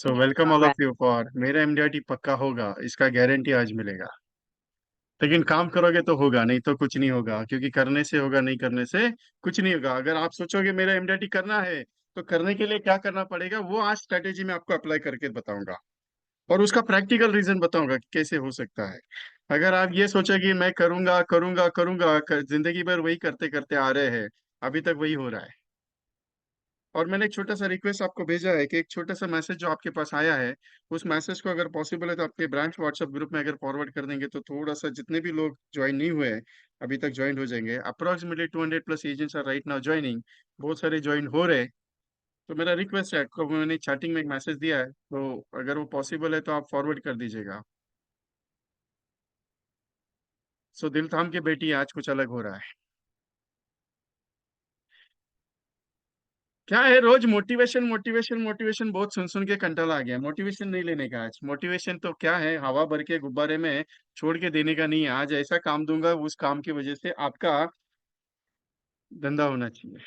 So welcome all of you for मेरा MDRT पक्का होगा, इसका गारंटी आज मिलेगा। लेकिन काम करोगे तो होगा, नहीं तो कुछ नहीं होगा, क्योंकि करने से होगा, नहीं करने से कुछ नहीं होगा। अगर आप सोचोगे मेरा एमडीआरटी करना है तो करने के लिए क्या करना पड़ेगा, वो आज स्ट्रेटेजी में आपको अप्लाई करके बताऊंगा और उसका प्रैक्टिकल रीजन बताऊंगा कि कैसे हो सकता है। अगर आप ये सोचोगे मैं करूंगा करूंगा करूंगा जिंदगी भर वही करते करते आ रहे हैं, अभी तक वही हो रहा है। और मैंने एक छोटा सा रिक्वेस्ट आपको भेजा है कि एक छोटा सा मैसेज जो आपके पास आया है, उस मैसेज को अगर पॉसिबल है तो आपके ब्रांच व्हाट्सएप ग्रुप में अगर फॉरवर्ड कर देंगे तो थोड़ा सा जितने भी लोग ज्वाइन नहीं हुए हैं अभी तक ज्वाइन हो जाएंगे। Approximately 200 plus agents are right now joining. बहुत सारे ज्वाइन हो रहे हैं। तो मेरा रिक्वेस्ट है आपको, मैंने चैटिंग में एक मैसेज दिया है, तो अगर वो पॉसिबल है तो आप फॉरवर्ड कर दीजिएगा। सो दिल थाम के बेटी, आज कुछ अलग हो रहा है। क्या है, रोज मोटिवेशन मोटिवेशन मोटिवेशन बहुत सुन सुन के कंटाला आ गया। मोटिवेशन नहीं लेने का आज। मोटिवेशन तो क्या है, हवा भर के गुब्बारे में छोड़ के देने का नहीं है। आज ऐसा काम दूंगा उस काम की वजह से आपका धंधा होना चाहिए।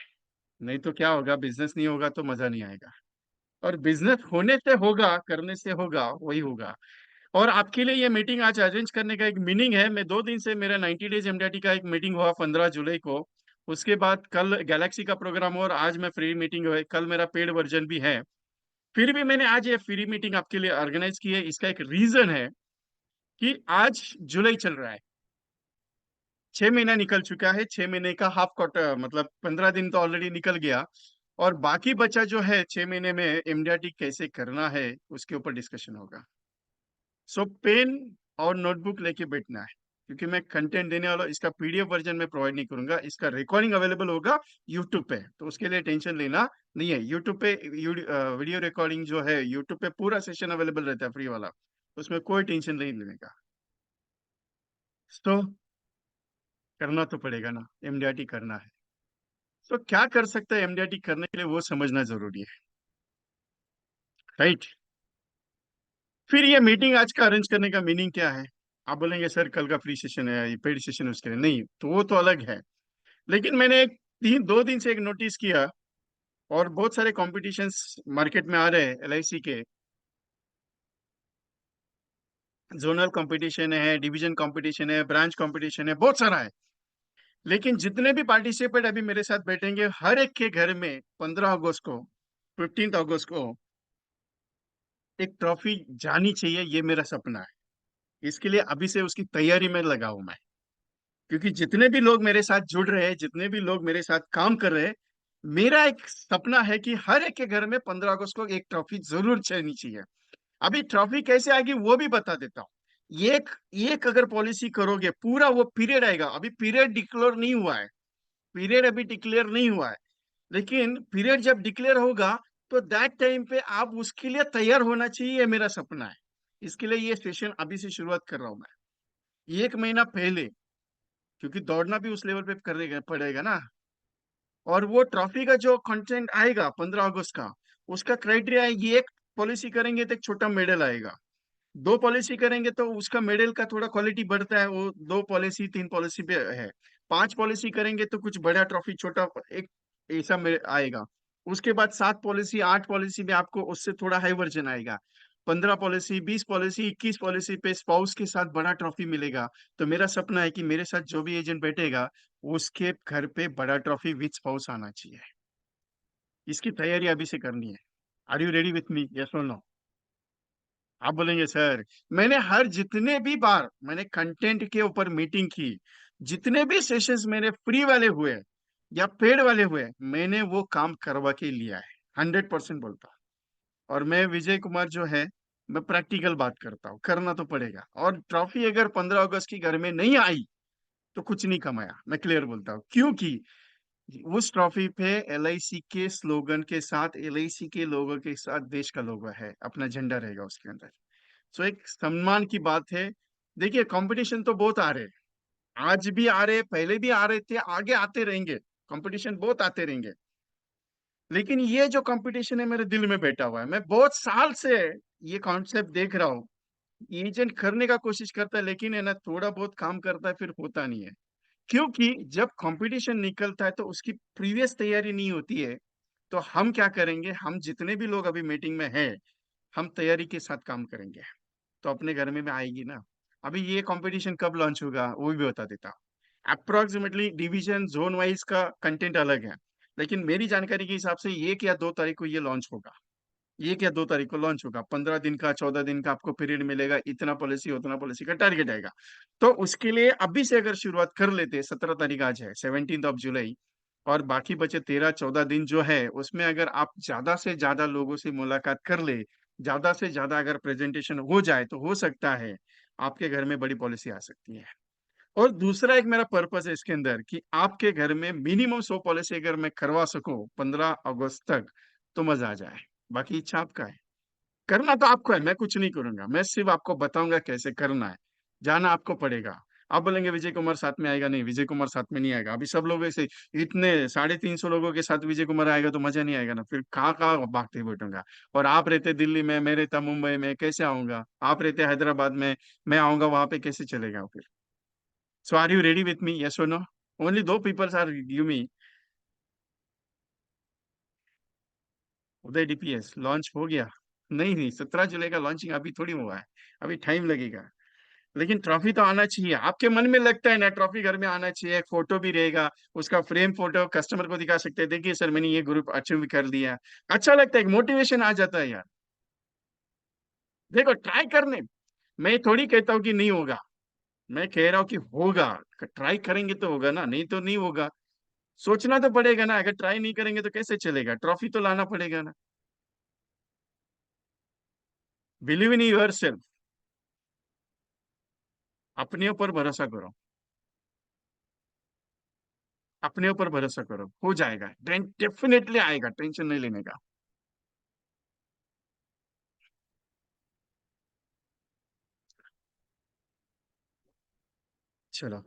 नहीं तो क्या होगा, बिजनेस नहीं होगा तो मजा नहीं आएगा। और बिजनेस होने से होगा, करने से होगा, वही होगा। और आपके लिए ये मीटिंग आज अरेंज करने का एक मीनिंग है। मैं 2 दिन से, मेरा 90 डेज एमडीआरटी का एक मीटिंग हुआ 15 जुलाई को। उसके बाद कल गैलेक्सी का प्रोग्राम और आज मैं फ्री मीटिंग हुई, कल मेरा पेड वर्जन भी है। फिर भी मैंने आज ये फ्री मीटिंग आपके लिए ऑर्गेनाइज की है। इसका एक रीजन है कि आज जुलाई चल रहा है, 6 महीना निकल चुका है। 6 महीने का हाफ क्वार्टर मतलब 15 दिन तो ऑलरेडी निकल गया। और बाकी बचा जो है 6 महीने में एमडीआरटी कैसे करना है उसके ऊपर डिस्कशन होगा। सो पेन और नोटबुक लेके बैठना है, क्योंकि मैं कंटेंट देने वाला हूं। इसका पीडीएफ वर्जन में प्रोवाइड नहीं करूंगा, इसका रिकॉर्डिंग अवेलेबल होगा यूट्यूब पे, तो उसके लिए टेंशन लेना नहीं है। यूट्यूब पे वीडियो रिकॉर्डिंग जो है, यूट्यूब पे पूरा सेशन अवेलेबल रहता है फ्री वाला, उसमें कोई टेंशन नहीं लेने का। तो करना तो पड़ेगा ना, एमडीआरटी करना है। तो क्या कर सकते हैं एमडीआरटी करने के लिए, वो समझना जरूरी है, राइट। फिर ये मीटिंग आज का अरेंज करने का मीनिंग क्या है। आप बोलेंगे सर कल का फ्री सेशन है, ये पेड सेशन है, उसके लिए नहीं, तो वो तो अलग है। लेकिन मैंने एक 2 दिन से एक नोटिस किया, और बहुत सारे कॉम्पिटिशन्स मार्केट में आ रहे हैं एलआईसी के। जोनल कंपटीशन है, डिवीजन कंपटीशन है, ब्रांच कंपटीशन है, बहुत सारा है। लेकिन जितने भी पार्टिसिपेट अभी मेरे साथ बैठेंगे, हर एक के घर में 15 अगस्त को, 15 अगस्त को एक ट्रॉफी जानी चाहिए। ये मेरा सपना है। इसके लिए अभी से उसकी तैयारी में लगा हूं मैं। क्योंकि जितने भी लोग मेरे साथ जुड़ रहे हैं, जितने भी लोग मेरे साथ काम कर रहे हैं, मेरा एक सपना है कि हर एक के घर में 15 अगस्त को एक ट्रॉफी जरूर चलनी चाहिए। अभी ट्रॉफी कैसे आएगी वो भी बता देता हूँ। एक एक अगर पॉलिसी करोगे, पूरा वो पीरियड आएगा। अभी पीरियड डिक्लेयर नहीं हुआ है, पीरियड अभी डिक्लेयर नहीं हुआ है। लेकिन पीरियड जब डिक्लेयर होगा तो दैट टाइम पे आप उसके लिए तैयार होना चाहिए, ये मेरा सपना है। इसके लिए ये सेशन अभी से शुरुआत कर रहा हूं मैं, 1 महीना पहले। क्योंकि दौड़ना भी उस लेवल पे करने पड़ेगा ना। और वो ट्रॉफी का जो कंटेंट आएगा 15 अगस्त का, उसका क्राइटेरिया है, ये एक पॉलिसी करेंगे तो एक छोटा मेडल आएगा, 2 पॉलिसी करेंगे तो उसका मेडल का थोड़ा क्वालिटी बढ़ता है, वो 2 पॉलिसी 3 पॉलिसी पे है। 5 पॉलिसी करेंगे तो कुछ बड़ा ट्रॉफी छोटा एक ऐसा में आएगा। उसके बाद 7 पॉलिसी 8 पॉलिसी में आपको उससे थोड़ा हाई वर्जन आएगा। 15 पॉलिसी 20 पॉलिसी 21 पॉलिसी पे स्पाउस के साथ बड़ा ट्रॉफी मिलेगा। तो मेरा सपना है कि मेरे साथ जो भी एजेंट बैठेगा, उसके घर पे बड़ा ट्रॉफी विथ स्पाउस आना चाहिए। इसकी तैयारी अभी से करनी है। Are you ready with me, yes और नो। आप बोलेंगे सर, मैंने हर जितने भी बार मैंने कंटेंट के ऊपर मीटिंग की, जितने भी सेशंस मेरे फ्री वाले हुए या पेड वाले हुए, मैंने वो काम करवा के लिया है, 100% बोलता हूँ। और मैं विजय कुमार जो है, मैं प्रैक्टिकल बात करता हूँ, करना तो पड़ेगा। और ट्रॉफी अगर 15 अगस्त की घर में नहीं आई तो कुछ नहीं कमाया, मैं क्लियर बोलता हूँ। क्योंकि उस ट्रॉफी पे एलआईसी के स्लोगन के साथ, एलआईसी के लोगों के साथ देश का लोगो है, अपना झंडा रहेगा उसके अंदर। सो एक सम्मान की बात है। देखिए कंपटीशन तो बहुत आ रहे हैं, आज भी आ रहे, पहले भी आ रहे थे, आगे आते रहेंगे। कंपटीशन बहुत आते रहेंगे। लेकिन ये जो कंपटीशन है मेरे दिल में बैठा हुआ है, मैं बहुत साल से ये कॉन्सेप्ट देख रहा हूँ। एजेंट करने का कोशिश करता है, लेकिन है ना, थोड़ा बहुत काम करता है फिर होता नहीं है। क्योंकि जब कंपटीशन निकलता है तो उसकी प्रीवियस तैयारी नहीं होती है। तो हम क्या करेंगे, हम जितने भी लोग अभी मीटिंग में हैं, हम तैयारी के साथ काम करेंगे तो अपने घर में आएगी ना। अभी ये कंपटीशन कब लॉन्च होगा वो भी बता देता हूँ। अप्रोक्सीमेटली डिवीजन जोन वाइज का कंटेंट अलग है, लेकिन मेरी जानकारी के हिसाब से 1 या 2 तारीख को ये लॉन्च होगा। 1 या 2 तारीख को लॉन्च होगा। 15 दिन का 14 दिन का आपको पीरियड मिलेगा, इतना पॉलिसी उतना पॉलिसी का टारगेट आएगा। तो उसके लिए अभी से अगर शुरुआत कर लेते, 17 तारीख आज है, 17 जुलाई, और बाकी बचे 13-14 दिन जो है, उसमें अगर आप ज्यादा से ज्यादा लोगों से मुलाकात कर ले, ज्यादा से ज्यादा अगर प्रेजेंटेशन हो जाए, तो हो सकता है आपके घर में बड़ी पॉलिसी आ सकती है। और दूसरा एक मेरा पर्पस है इसके अंदर कि आपके घर में मिनिमम 100 पॉलिसी अगर मैं करवा सकूं 15 अगस्त तक, तो मजा आ जाए। बाकी इच्छा आपका है, करना तो आपको है, मैं कुछ नहीं करूंगा, मैं सिर्फ आपको बताऊंगा कैसे करना है। जाना आपको पड़ेगा। आप बोलेंगे विजय कुमार साथ में आएगा, नहीं, विजय कुमार साथ में नहीं आएगा। अभी सब लोग ऐसे, इतने 350 लोगों के साथ विजय कुमार आएगा तो मजा नहीं आएगा ना, फिर कहाँ कहाँ भागते बैठूंगा। और आप रहते दिल्ली में, मैं रहता मुंबई में, कैसे आऊंगा? आप रहते हैदराबाद में, मैं आऊंगा वहां पे, कैसे चलेगा फिर? So are you ready with me, yes और no? Only two peoples are give me. Uday DPS launch हो गया? नहीं नहीं, 17 जुलाई का लॉन्चिंग अभी थोड़ी हुआ है, अभी टाइम लगेगा। लेकिन ट्रॉफी तो आना चाहिए। आपके मन में लगता है ना ट्रॉफी घर में आना चाहिए, एक फोटो भी रहेगा, उसका फ्रेम फोटो कस्टमर को दिखा सकते हैं, देखिए सर मैंने ये ग्रुप अचीव कर लिया। अच्छा लगता है, मोटिवेशन आ जाता है यार। देखो ट्राई करने, मैं थोड़ी कहता हूँ कि नहीं होगा, मैं कह रहा हूँ कि होगा। ट्राई करेंगे तो होगा ना, नहीं तो नहीं होगा। सोचना तो पड़ेगा ना, अगर ट्राई नहीं करेंगे तो कैसे चलेगा? ट्रॉफी तो लाना पड़ेगा ना। बिलीव इन योर सेल्फ, अपने ऊपर भरोसा करो, अपने ऊपर भरोसा करो, हो जाएगा, डेफिनेटली आएगा, टेंशन नहीं लेने का। चलो,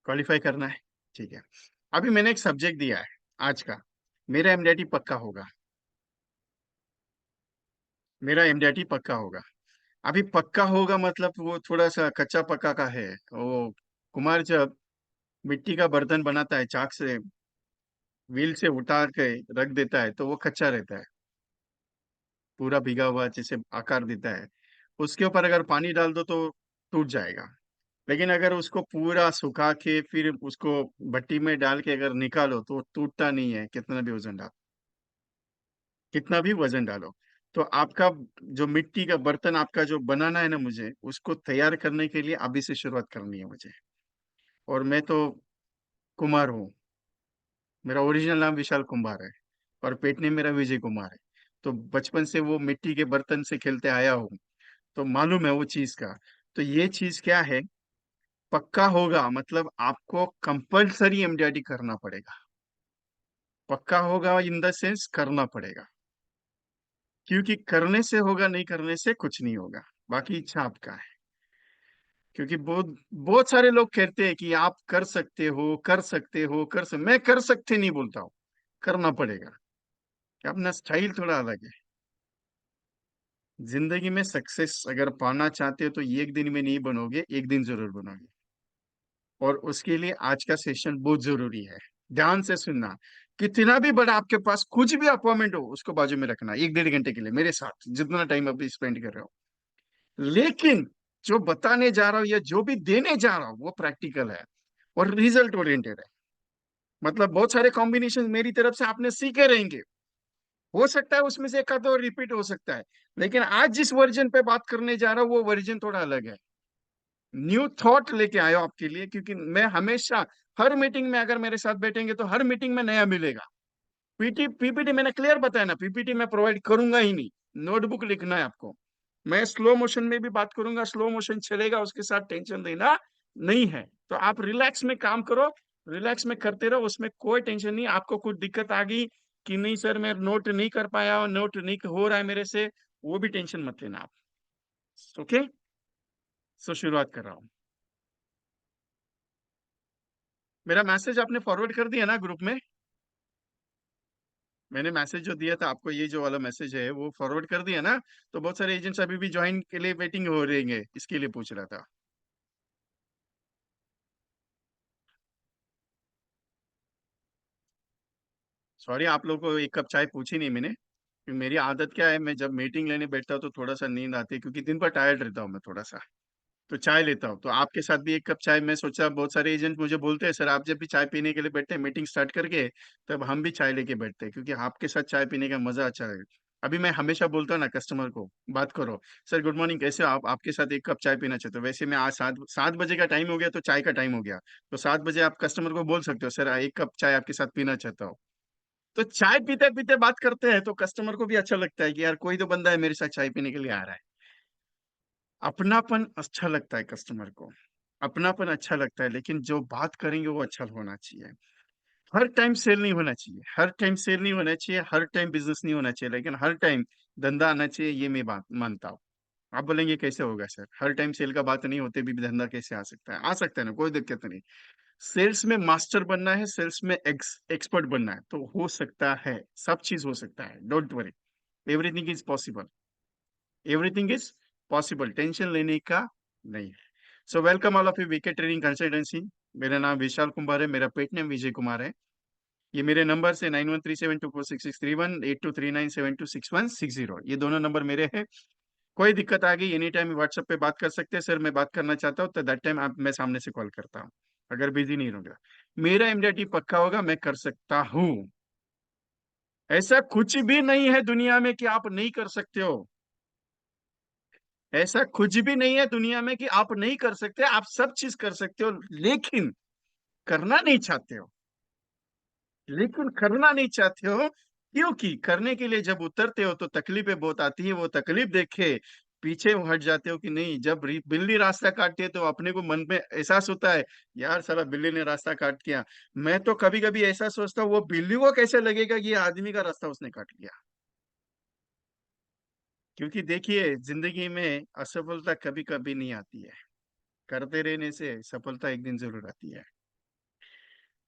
क्वालिफाई करना है, ठीक है। अभी मैंने एक सब्जेक्ट दिया है आज का, मेरा एमडीआईटी पक्का होगा, मेरा एमडीआईटी पक्का होगा। अभी पक्का होगा मतलब वो थोड़ा सा कच्चा पक्का का है वो। कुमार जब मिट्टी का बर्तन बनाता है, चाक से व्हील से उतार के रख देता है, तो वो कच्चा रहता है, पूरा भीगा हुआ जैसे आकार देता है। उसके ऊपर अगर पानी डाल दो तो टूट जाएगा। लेकिन अगर उसको पूरा सुखा के फिर उसको भट्टी में डाल के अगर निकालो तो टूटता नहीं है, कितना भी वजन डालो, कितना भी वजन डालो। तो आपका जो मिट्टी का बर्तन आपका जो बनाना है ना, मुझे उसको तैयार करने के लिए अभी से शुरुआत करनी है मुझे। और मैं तो कुमार हूँ, मेरा ओरिजिनल नाम विशाल कुमार है, और पेट नेम मेरा विजय कुमार है। तो बचपन से वो मिट्टी के बर्तन से खेलते आया हूँ, तो मालूम है वो चीज का। तो ये चीज क्या है, पक्का होगा मतलब आपको कंपलसरी एमडीआईटी करना पड़ेगा। पक्का होगा इन द सेंस करना पड़ेगा, क्योंकि करने से होगा, नहीं करने से कुछ नहीं होगा। बाकी इच्छा आपका है। क्योंकि बहुत बहुत सारे लोग कहते हैं कि आप कर सकते हो, कर सकते हो, मैं कर सकते नहीं बोलता हूँ, करना पड़ेगा। कि अपना स्टाइल थोड़ा अलग है। जिंदगी में सक्सेस अगर पाना चाहते हो तो एक दिन में नहीं बनोगे, एक दिन जरूर बनोगे। और उसके लिए आज का सेशन बहुत जरूरी है। ध्यान से सुनना। कितना भी बड़ा आपके पास कुछ भी अपॉइंटमेंट हो, उसको बाजू में रखना 1-1.5 घंटे के लिए मेरे साथ, जितना टाइम अभी स्पेंड कर रहे हो। लेकिन जो बताने जा रहा हूँ या जो भी देने जा रहा हूँ वो प्रैक्टिकल है और रिजल्ट ओरिएंटेड है। मतलब बहुत सारे कॉम्बिनेशन मेरी तरफ से आपने सीखे रहेंगे। हो सकता है उसमें से एक आध और रिपीट हो सकता है, लेकिन आज जिस वर्जन पे बात करने जा रहा हूँ वो वर्जन थोड़ा अलग है। न्यू थॉट लेके आयो आपके लिए, क्योंकि मैं हमेशा हर मीटिंग में अगर मेरे साथ बैठेंगे तो हर मीटिंग में नया मिलेगा। पीपीटी मैंने क्लियर बताया ना, पीपीटी मैं प्रोवाइड करूंगा ही नहीं। नोटबुक लिखना है आपको। मैं स्लो मोशन में भी बात करूंगा, स्लो मोशन चलेगा, उसके साथ टेंशन लेना नहीं है। तो आप रिलैक्स में काम करो, रिलैक्स में करते रहो, उसमें कोई टेंशन नहीं। आपको कुछ दिक्कत आ गई कि नहीं सर मैं नोट नहीं कर पाया और नोट नहीं हो रहा है मेरे से, वो भी टेंशन मत लेना आप। ओके, सो शुरुआत कर रहा हूँ। मेरा मैसेज आपने फॉरवर्ड कर दिया ना ग्रुप में? मैंने मैसेज जो दिया था आपको, ये जो वाला मैसेज है वो फॉरवर्ड कर दिया ना? तो बहुत सारे एजेंट्स अभी भी ज्वाइन के लिए वेटिंग हो रहेंगे, इसके लिए पूछ रहा था। सॉरी, आप लोगों को 1 कप चाय पूछी नहीं मैंने। क्योंकि मेरी आदत क्या है, मैं जब मीटिंग लेने बैठता हूँ तो थोड़ा सा नींद आती है, क्योंकि दिन भर टायर्ड रहता हूँ मैं थोड़ा सा। तो चाय लेता हूँ, तो आपके साथ भी एक कप चाय, मैं सोचा बहुत सारे एजेंट मुझे बोलते हैं सर आप जब भी चाय पीने के लिए बैठते हैं मीटिंग स्टार्ट करके, तब हम भी चाय लेके बैठते हैं, क्योंकि आपके साथ चाय पीने का मजा अच्छा है। अभी मैं हमेशा बोलता हूँ ना कस्टमर को, बात करो सर गुड मॉर्निंग कैसे हो आप, आपके साथ एक कप चाय पीना चाहते हो। वैसे मैं आज 7 बजे का टाइम हो गया तो चाय का टाइम हो गया, तो 7 बजे आप कस्टमर को बोल सकते हो सर एक कप चाय आपके साथ पीना चाहता हूँ। तो चाय पीते पीते बात करते हैं तो कस्टमर को भी अच्छा लगता है कि यार कोई तो बंदा है मेरे साथ चाय पीने के लिए आ रहा है। अपनापन अच्छा लगता है कस्टमर को, अपनापन अच्छा लगता है, लेकिन जो बात करेंगे वो अच्छा होना चाहिए। हर टाइम सेल नहीं होना चाहिए, हर टाइम सेल नहीं होना चाहिए, हर टाइम बिजनेस नहीं होना चाहिए, लेकिन हर टाइम धंधा आना चाहिए, ये मैं बात मानता हूँ। आप बोलेंगे कैसे होगा सर, हर टाइम सेल का बात नहीं होते भी धंधा कैसे आ सकता है, आ सकता है ना, कोई दिक्कत नहीं। सेल्स में मास्टर बनना है, सेल्स में एक्सपर्ट बनना है तो हो सकता है, सब चीज हो सकता है, don't worry, everything is possible, everything is possible, tension लेने का नहीं है। So welcome all of you VK training consultancy. मेरा नाम विशाल कुमार है, मेरा पेट नेम विजय कुमार है। ये मेरे नंबर से 9137246631, 8239726160, ये दोनों नंबर मेरे हैं। कोई दिक्कत आ गई एनी टाइम व्हाट्सएप पे बात कर सकते हैं सर, मैं बात करना चाहता हूँ तो दैट टाइम आप मैं सामने से कॉल करता हूँ, अगर बिजी नहीं रहूंगा। मेरा इम्यूनिटी पक्का होगा, मैं कर सकता हूँ। ऐसा कुछ भी नहीं है दुनिया में कि आप नहीं कर सकते हो, ऐसा कुछ भी नहीं है दुनिया में कि आप नहीं कर सकते, आप सब चीज कर सकते हो, लेकिन करना नहीं चाहते हो, लेकिन करना नहीं चाहते हो। क्योंकि करने के लिए जब उतरते हो तो तकलीफें बहुत आती है, वो तकलीफ देखे पीछे हट जाते हो कि नहीं। जब बिल्ली रास्ता काटती है तो अपने को मन में एहसास होता है यार साला बिल्ली ने रास्ता काट दिया। मैं तो कभी कभी ऐसा सोचता हूँ वो बिल्ली को कैसे लगेगा कि ये आदमी का रास्ता उसने काट लिया। क्योंकि देखिए जिंदगी में असफलता कभी कभी नहीं आती है, करते रहने से सफलता एक दिन जरूर आती है।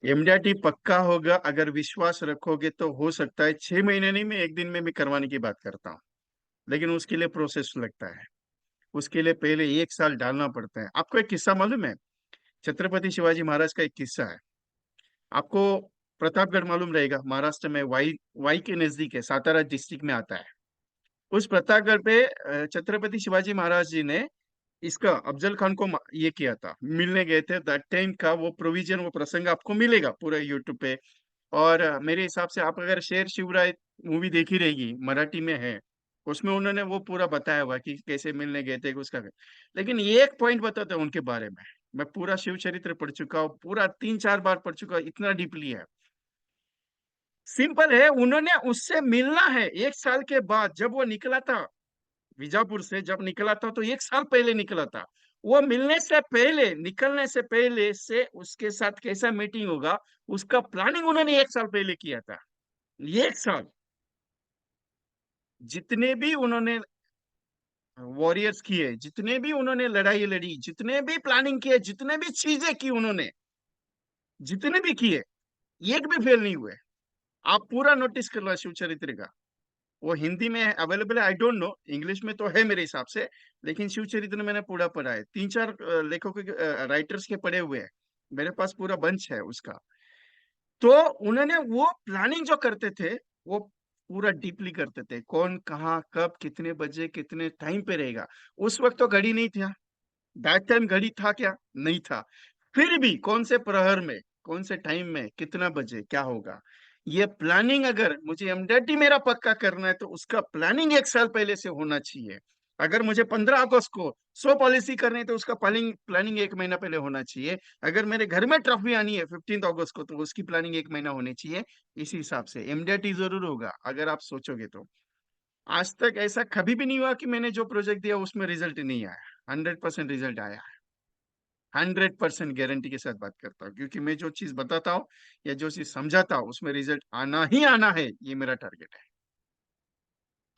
एमडीआरटी पक्का होगा, अगर विश्वास रखोगे तो हो सकता है 6 महीने नहीं, मैं एक दिन में भी करवाने की बात करता हूँ। लेकिन उसके लिए प्रोसेस लगता है, उसके लिए पहले 1 साल डालना पड़ता है। आपको एक किस्सा मालूम है, छत्रपति शिवाजी महाराज का एक किस्सा है आपको। प्रतापगढ़ मालूम रहेगा, महाराष्ट्र में वाई, वाई के नजदीक है, सातारा डिस्ट्रिक्ट में आता है। उस प्रतापगढ़ पे छत्रपति शिवाजी महाराज जी ने इसका अफजल खान को ये किया था, मिलने गए थे। दैट टाइम का वो प्रोविजन, वो प्रसंग आपको मिलेगा पूरा यूट्यूब पे। और मेरे हिसाब से आप अगर शेर शिवराय मूवी देखी रहेगी, मराठी में है, उसमें उन्होंने वो पूरा बताया हुआ कि कैसे मिलने गए थे उसका। लेकिन ये एक पॉइंट बताता हूँ उनके बारे में, मैं पूरा शिव चरित्र पढ़ चुका हूँ, पूरा 3-4 बार पढ़ चुका हूँ, इतना डीपली है। सिंपल है, उन्होंने उससे मिलना है 1 साल के बाद, जब वो निकला था बीजापुर से, जब निकला था तो 1 साल पहले निकला था। वो मिलने से पहले, निकलने से पहले से उसके साथ कैसा मीटिंग होगा, उसका प्लानिंग उन्होंने 1 साल पहले किया था। 1 साल, जितने भी उन्होंने वॉरियर्स किए, जितने भी उन्होंने लड़ाई लड़ी, जितने भी प्लानिंग किए, जितने भी चीजें की उन्होंने, जितने भी किए, एक भी फेल नहीं हुए। आप पूरा नोटिस कर लो शिव चरित्र का, वो हिंदी में अवेलेबल है, आई डोंट नो इंग्लिश में तो है मेरे हिसाब से, लेकिन शिव चरित्र मैंने पूरा पढ़ा है, 3-4 लेखकों के राइटर्स के पढ़े हुए हैं, मेरे पास पूरा बंच है उसका। तो उन्होंने वो प्लानिंग जो करते थे, वो पूरा डीपली करते थे, कौन कहाँ कब कितने बजे कितने टाइम पे रहेगा। उस वक्त तो घड़ी नहीं था, दैट टाइम घड़ी था क्या, नहीं था। फिर भी कौन से प्रहर में, कौन से टाइम में, कितना बजे क्या होगा, ये प्लानिंग अगर मुझे एमडेटी मेरा पक्का करना है तो उसका प्लानिंग 1 साल पहले से होना चाहिए। अगर मुझे 15 अगस्त को 100 पॉलिसी करनी है तो उसका प्लानिंग प्लानिंग 1 महीना पहले होना चाहिए। अगर मेरे घर में ट्रॉफी आनी है 15 अगस्त को तो उसकी प्लानिंग 1 महीना होनी चाहिए। इसी हिसाब से एमडेटी जरूर होगा अगर आप सोचोगे तो। आज तक ऐसा कभी भी नहीं हुआ कि मैंने जो प्रोजेक्ट दिया उसमें रिजल्ट नहीं आया, 100% रिजल्ट आया। 100% गारंटी के साथ बात करता हूँ, क्योंकि मैं जो चीज बताता हूँ या जो चीज समझाता हूँ उसमें रिजल्ट आना ही आना है, ये मेरा टारगेट है।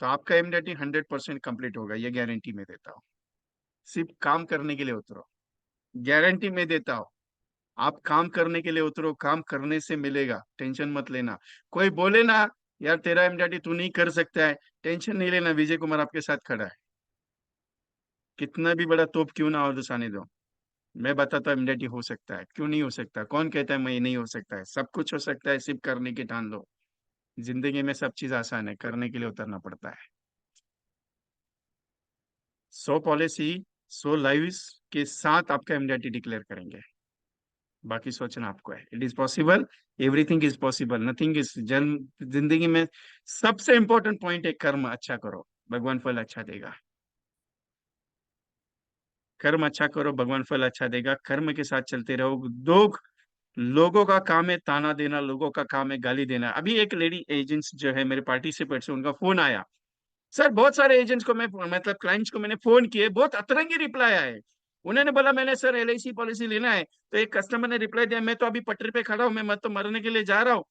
तो आपका एमडीटी 100% कंप्लीट होगा, ये गारंटी मैं देता हूँ। सिर्फ काम करने के लिए उतरो, गारंटी मैं देता हूँ। आप काम करने के लिए उतरो, काम करने से मिलेगा, टेंशन मत लेना। कोई बोले ना यार तेरा एमडीटी तू नहीं कर सकता है, टेंशन नहीं लेना, विजय कुमार आपके साथ खड़ा है। कितना भी बड़ा तोप क्यों ना और आने दो, मैं बताता हूँ इम्यूनिटी हो सकता है, क्यों नहीं हो सकता, कौन कहता है मैं नहीं हो सकता है, सब कुछ हो सकता है, सिर्फ करने की ठान लो। जिंदगी में सब चीज आसान है, करने के लिए उतरना पड़ता है। 100 पॉलिसी, 100 लाइव्स के साथ आपका एमडीआरटी डिक्लेयर करेंगे। बाकी सोचना आपको है। It is possible, everything is possible, nothing is जन्म। जिंदगी में सबसे इंपॉर्टेंट पॉइंट है कर्म अच्छा करो, भगवान फल अच्छा देगा। कर्म अच्छा करो, भगवान फल अच्छा देगा। कर्म के साथ चलते रहो। लोगों का काम है ताना देना, लोगों का काम है गाली देना। अभी एक लेडी एजेंट्स जो है मेरे पार्टिसिपेट से, उनका फोन आया। सर बहुत सारे एजेंट्स को मैं, मतलब क्लाइंट्स को मैंने फोन किए, बहुत अतरंगी रिप्लाई आए। उन्होंने बोला मैंने सर एलआईसी पॉलिसी लेना है, तो एक कस्टमर ने रिप्लाई दिया, मैं तो अभी पटरी पे खड़ा हूँ, मैं तो मरने के लिए जा रहा हूँ,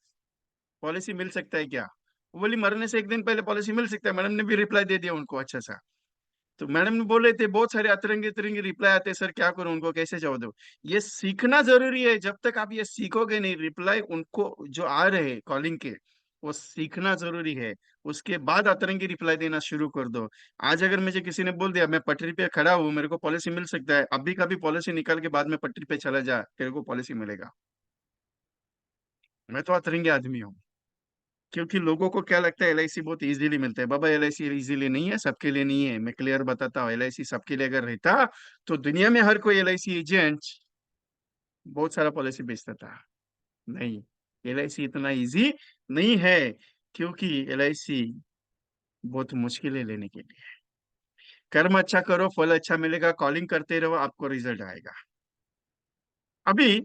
पॉलिसी मिल सकता है क्या? वो बोली मरने से एक दिन पहले पॉलिसी मिल सकता है। मैडम ने भी रिप्लाई दे दिया उनको अच्छा सा। तो मैडम ने बोले थे बहुत सारे अतरंगे तिरंगे रिप्लाई आते हैं सर, क्या करूं, उनको कैसे जवाब दो? ये सीखना जरूरी है। जब तक आप ये सीखोगे नहीं, रिप्लाई उनको जो आ रहे हैं कॉलिंग के, वो सीखना जरूरी है। उसके बाद अतरंगी रिप्लाई देना शुरू कर दो। आज अगर मुझे किसी ने बोल दिया मैं पटरी पे खड़ा हूँ, मेरे को पॉलिसी मिल सकता है, अभी का भी पॉलिसी निकाल के बाद में पटरी पे चला जा, तेरे को पॉलिसी मिलेगा। मैं तो अतरंगी आदमी हूँ। क्योंकि लोगों को क्या लगता है एलआईसी बहुत इजीली मिलता है। बाबा एलआईसी इजीली नहीं है, सबके लिए नहीं है। मैं क्लियर बताता हूँ, एलआईसी सबके लिए अगर रहता तो दुनिया में हर कोई एलआईसी एजेंट बहुत सारा पॉलिसी बेचता था। नहीं, एलआईसी इतना इजी नहीं है, क्योंकि एलआईसी बहुत मुश्किल है लेने के लिए। कर्म अच्छा करो, फल अच्छा मिलेगा, कॉलिंग करते रहो, आपको रिजल्ट आएगा। अभी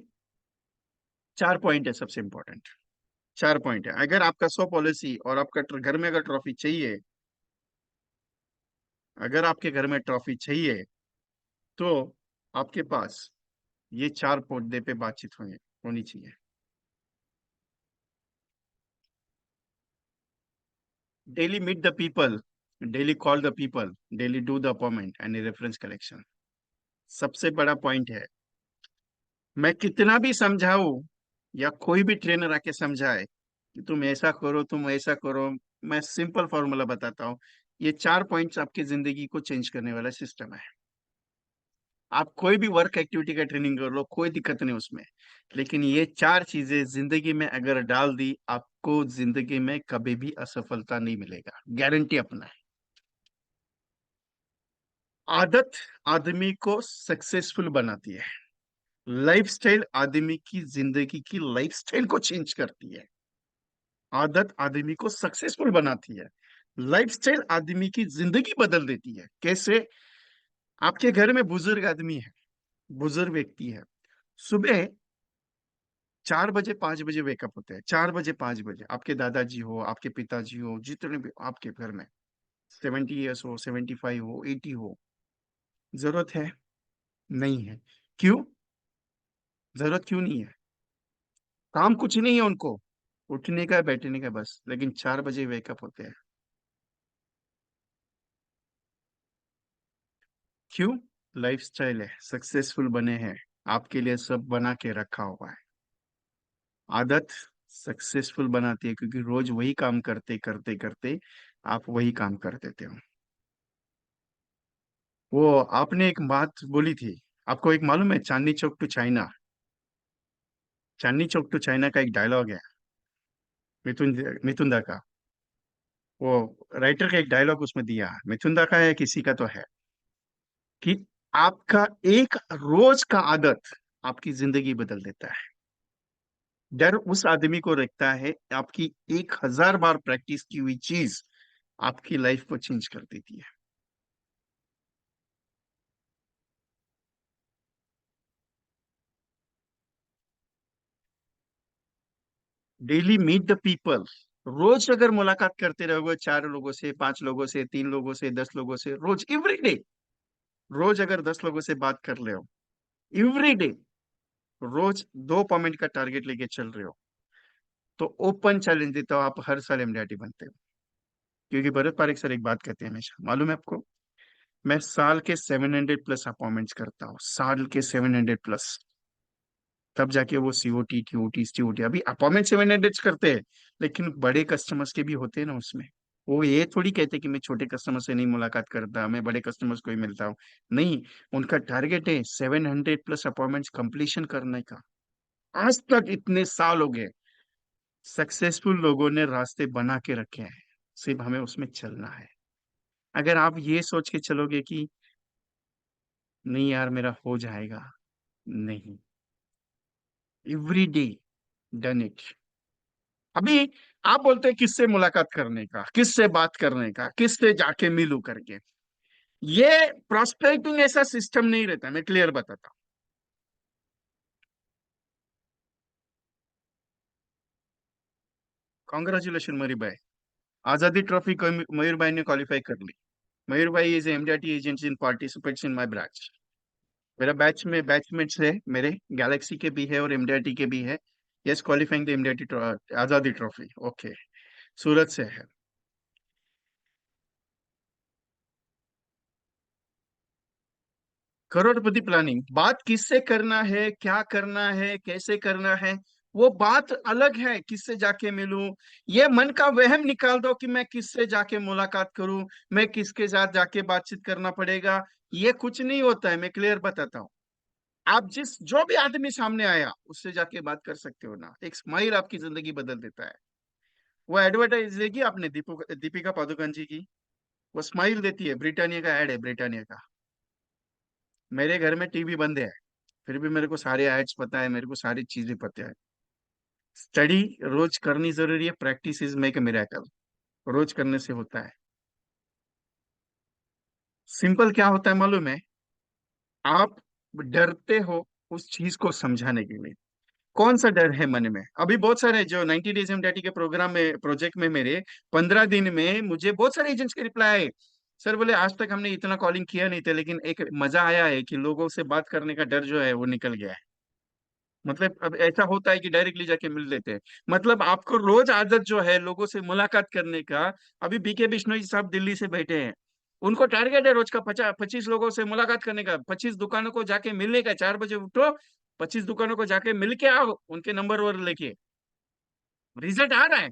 4 पॉइंट है सबसे इंपॉर्टेंट। 4 पॉइंट है। अगर आपका 100 पॉलिसी और आपका घर में अगर ट्रॉफी चाहिए, अगर आपके घर में ट्रॉफी चाहिए, तो आपके पास ये 4 मुद्दे पे बातचीत होनी चाहिए। Daily meet the people, daily call the people, daily do the appointment and reference collection. सबसे बड़ा पॉइंट है। मैं कितना भी समझाऊं या कोई भी ट्रेनर आके समझाए कि तुम ऐसा करो, तुम ऐसा करो, मैं सिंपल फॉर्मूला बताता हूँ। ये 4 पॉइंट्स आपकी जिंदगी को चेंज करने वाला सिस्टम है। आप कोई भी वर्क एक्टिविटी का ट्रेनिंग कर लो, कोई दिक्कत नहीं उसमें, लेकिन ये 4 चीजें जिंदगी में अगर डाल दी, आपको जिंदगी में कभी भी असफलता नहीं मिलेगा, गारंटी अपना है। आदत आदमी को सक्सेसफुल बनाती है। लाइफस्टाइल आदमी की जिंदगी की लाइफस्टाइल को चेंज करती है। आदत आदमी को सक्सेसफुल बनाती है। लाइफस्टाइल आदमी की जिंदगी बदल देती है। कैसे? आपके घर में बुजुर्ग आदमी है, बुजुर्ग व्यक्ति है, सुबह 4 बजे 5 बजे वेकअप होते हैं। 4 बजे 5 बजे आपके दादाजी हो, आपके पिताजी हो, जितने भी आपके घर में 70 ईयर्स हो, 75 हो, 80 हो, जरूरत है? नहीं है। क्यों? जरूरत क्यों नहीं है? काम कुछ नहीं है उनको, उठने का बैठने का बस, लेकिन 4 बजे वेकअप होते हैं। क्यों? लाइफस्टाइल है, सक्सेसफुल बने हैं, आपके लिए सब बना के रखा हुआ है। आदत सक्सेसफुल बनाती है, क्योंकि रोज वही काम करते करते करते आप वही काम कर देते हो। वो आपने एक बात बोली थी, आपको एक मालूम है? Chandni Chowk to China, Chandni Chowk to China का एक डायलॉग है, मिथुन मिथुन दा का। वो राइटर का एक डायलॉग उसमें दिया है, मिथुन दा का है, किसी का तो है, कि आपका एक रोज का आदत आपकी जिंदगी बदल देता है। डर उस आदमी को रखता है, आपकी 1000 बार प्रैक्टिस की हुई चीज आपकी लाइफ को चेंज कर देती है। Daily meet the people. रोज अगर मुलाकात करते रहोगे 4 लोगों से, 5 लोगों से, 3 लोगों से, 10 लोगों से, रोज एवरी डे, रोज अगर 10 लोगों से बात कर ले हो एवरी डे, रोज 2 अपॉइंटमेंट का टारगेट लेके चल रहे हो, तो ओपन चैलेंज देता हो, आप हर साल एमडीआरटी बनते हो। क्योंकि भरत पारेख सर एक बात कहते हैं हमेशा, मालूम है आपको? मैं साल के 700 प्लस अपॉइंटमेंट्स करता हूँ, साल के 700 प्लस, तब जाके वो सीओटी टीओटी सीओटी। अभी अपॉइंटमेंट 700 करते हैं, लेकिन बड़े कस्टमर्स के भी होते हैं ना उसमें। वो ये थोड़ी कहते कि मैं छोटे कस्टमर से नहीं मुलाकात करता, मैं बड़े कस्टमर्स को ही मिलता हूँ। नहीं, उनका टारगेट है 700 प्लस अपॉइंटमेंट्स कंप्लीशन करने का। आज तक इतने साल हो गए, सक्सेसफुल लोगों ने रास्ते बना के रखे हैं, सिर्फ हमें उसमें चलना है। अगर आप ये सोच के चलोगे कि नहीं यार मेरा हो जाएगा, नहीं, एवरी डे डन इट। अभी आप बोलते हैं किससे मुलाकात करने का, किससे बात करने का, किससे जाके मिलूं करके, ये प्रोस्पेक्टिंग ऐसा सिस्टम नहीं रहता, मैं क्लियर बताता हूँ। कॉन्ग्रेचुलेशन मयूर भाई, आजादी ट्रॉफी को मयूर भाई ने क्वालिफाई कर ली। मयूर भाई is MDRT agent in participates in my branch. मेरा बैचमेट्स है मेरे, गैलेक्सी के भी है और एमडीआरटी के भी है। यस, क्वालिफाइंग द एमडीआरटी आजादी ट्रॉफी। ओके, सूरत से है। करोड़पति प्लानिंग, बात किससे करना है, क्या करना है, कैसे करना है, वो बात अलग है। किससे जाके मिलूं, ये मन का वहम निकाल दो कि मैं किससे जाके मुलाकात करूं, मैं किसके साथ जाके बातचीत करना पड़ेगा। ये कुछ नहीं होता है, मैं क्लियर बताता हूँ। आप जिस जो भी आदमी सामने आया उससे जाके बात कर सकते हो ना, एक स्माइल आपकी जिंदगी बदल देता है। वो एडवर्टाइज देखी आपने दीपिका पादुकोण जी की, वो स्माइल देती है, ब्रिटानिया का एड है, ब्रिटानिया का। मेरे घर में टीवी बंद है, फिर भी मेरे को सारे एड्स पता है, मेरे को सारी चीजें पता है। स्टडी रोज करनी जरूरी है, practice is make a miracle. रोज करने से होता है। सिंपल क्या होता है मालूम है? आप डरते हो उस चीज को समझाने के लिए। कौन सा डर है मन में? अभी बहुत सारे जो 90 डेज एम डैटी के प्रोग्राम में, प्रोजेक्ट में, मेरे 15 दिन में मुझे बहुत सारे एजेंट्स के रिप्लाई आए। सर बोले आज तक हमने इतना कॉलिंग किया नहीं था, लेकिन एक मजा आया है कि लोगों से बात करने का डर जो है वो निकल गया है। मतलब अब ऐसा होता है कि डायरेक्टली जाके मिल लेते हैं। मतलब आपको रोज आदत जो है लोगों से मुलाकात करने का। अभी बीके बिश्नोई साहब दिल्ली से बैठे हैं, उनको टारगेट है रोज का 50-25 लोगों से मुलाकात करने का, 25 दुकानों को जाके मिलने का। 4 बजे उठो, 25 दुकानों को जाके मिल के आओ, उनके नंबर वर लेके। रिजल्ट आ रहा है।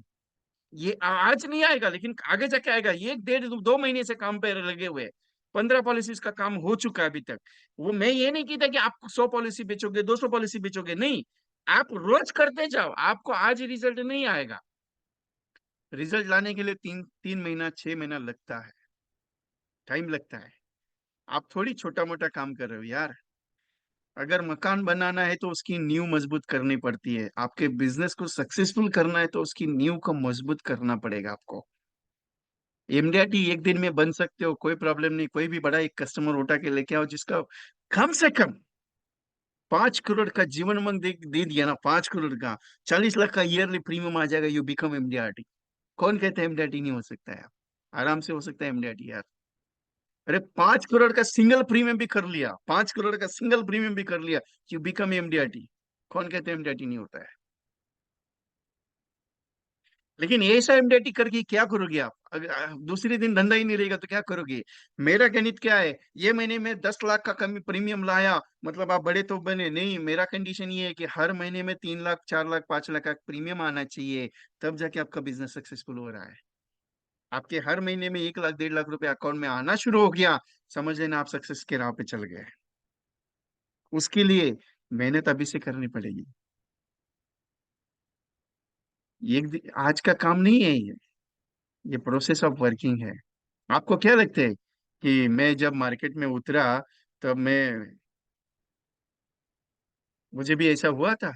ये आज नहीं आएगा, लेकिन आगे जाके आएगा। ये 1.5-2 महीने से काम पे लगे हुए हैं। 15 पॉलिसीज का काम हो चुका है अभी तक। वो मैं ये नहीं कहता कि आप 100 पॉलिसी बेचोगे, 200 पॉलिसी बेचोगे, नहीं। आप रोज करते जाओ, आपको आज रिजल्ट नहीं आएगा। रिजल्ट लाने के लिए 3 3 महीना 6 महीना लगता है, टाइम लगता है। आप थोड़ी छोटा मोटा काम कर रहे हो यार। अगर मकान बनाना है तो उसकी नींव मजबूत करनी पड़ती है। आपके बिजनेस को सक्सेसफुल करना है तो उसकी नींव को मजबूत करना पड़ेगा आपको। एमडीआरटी एक दिन में बन सकते हो, कोई प्रॉब्लम नहीं। कोई भी बड़ा एक कस्टमर उठा के लेके आओ जिसका कम से कम 5 करोड़ का जीवन उमंग दे दिया ना, 5 करोड़ का, 40 लाख का ईयरली प्रीमियम आ जाएगा, यू बिकम एमडीआरटी। कौन कहते हैं एमडीआरटी नहीं हो सकता है? आराम से हो सकता है एमडीआरटी यार। अरे 5 करोड़ का सिंगल प्रीमियम भी कर लिया, 5 करोड़ का सिंगल प्रीमियम भी कर लिया, यू बिकम एमडीआरटी। कौन कहते हैं एमडीआरटी नहीं होता है? लेकिन ऐसा एमडीआईटी करके क्या करोगे आप? अगर दूसरे दिन धंधा ही नहीं रहेगा तो क्या करोगे? मेरा गणित क्या है, ये महीने में 10 लाख का कमी प्रीमियम लाया, मतलब आप बड़े तो बने नहीं। मेरा कंडीशन ये है कि हर महीने में 3 लाख, 4 लाख, 5 लाख का प्रीमियम आना चाहिए, तब जाके आपका बिजनेस सक्सेसफुल हो रहा है। आपके हर महीने में 1 लाख, 1.5 लाख रुपए अकाउंट में आना शुरू हो गया, समझ लेना आप सक्सेस के राह पे चल गए। उसके लिए मेहनत अभी से करनी पड़ेगी। आज का काम नहीं है ये प्रोसेस ऑफ वर्किंग है। आपको क्या लगता है कि मैं जब मार्केट में उतरा तब मैं, मुझे भी ऐसा हुआ था?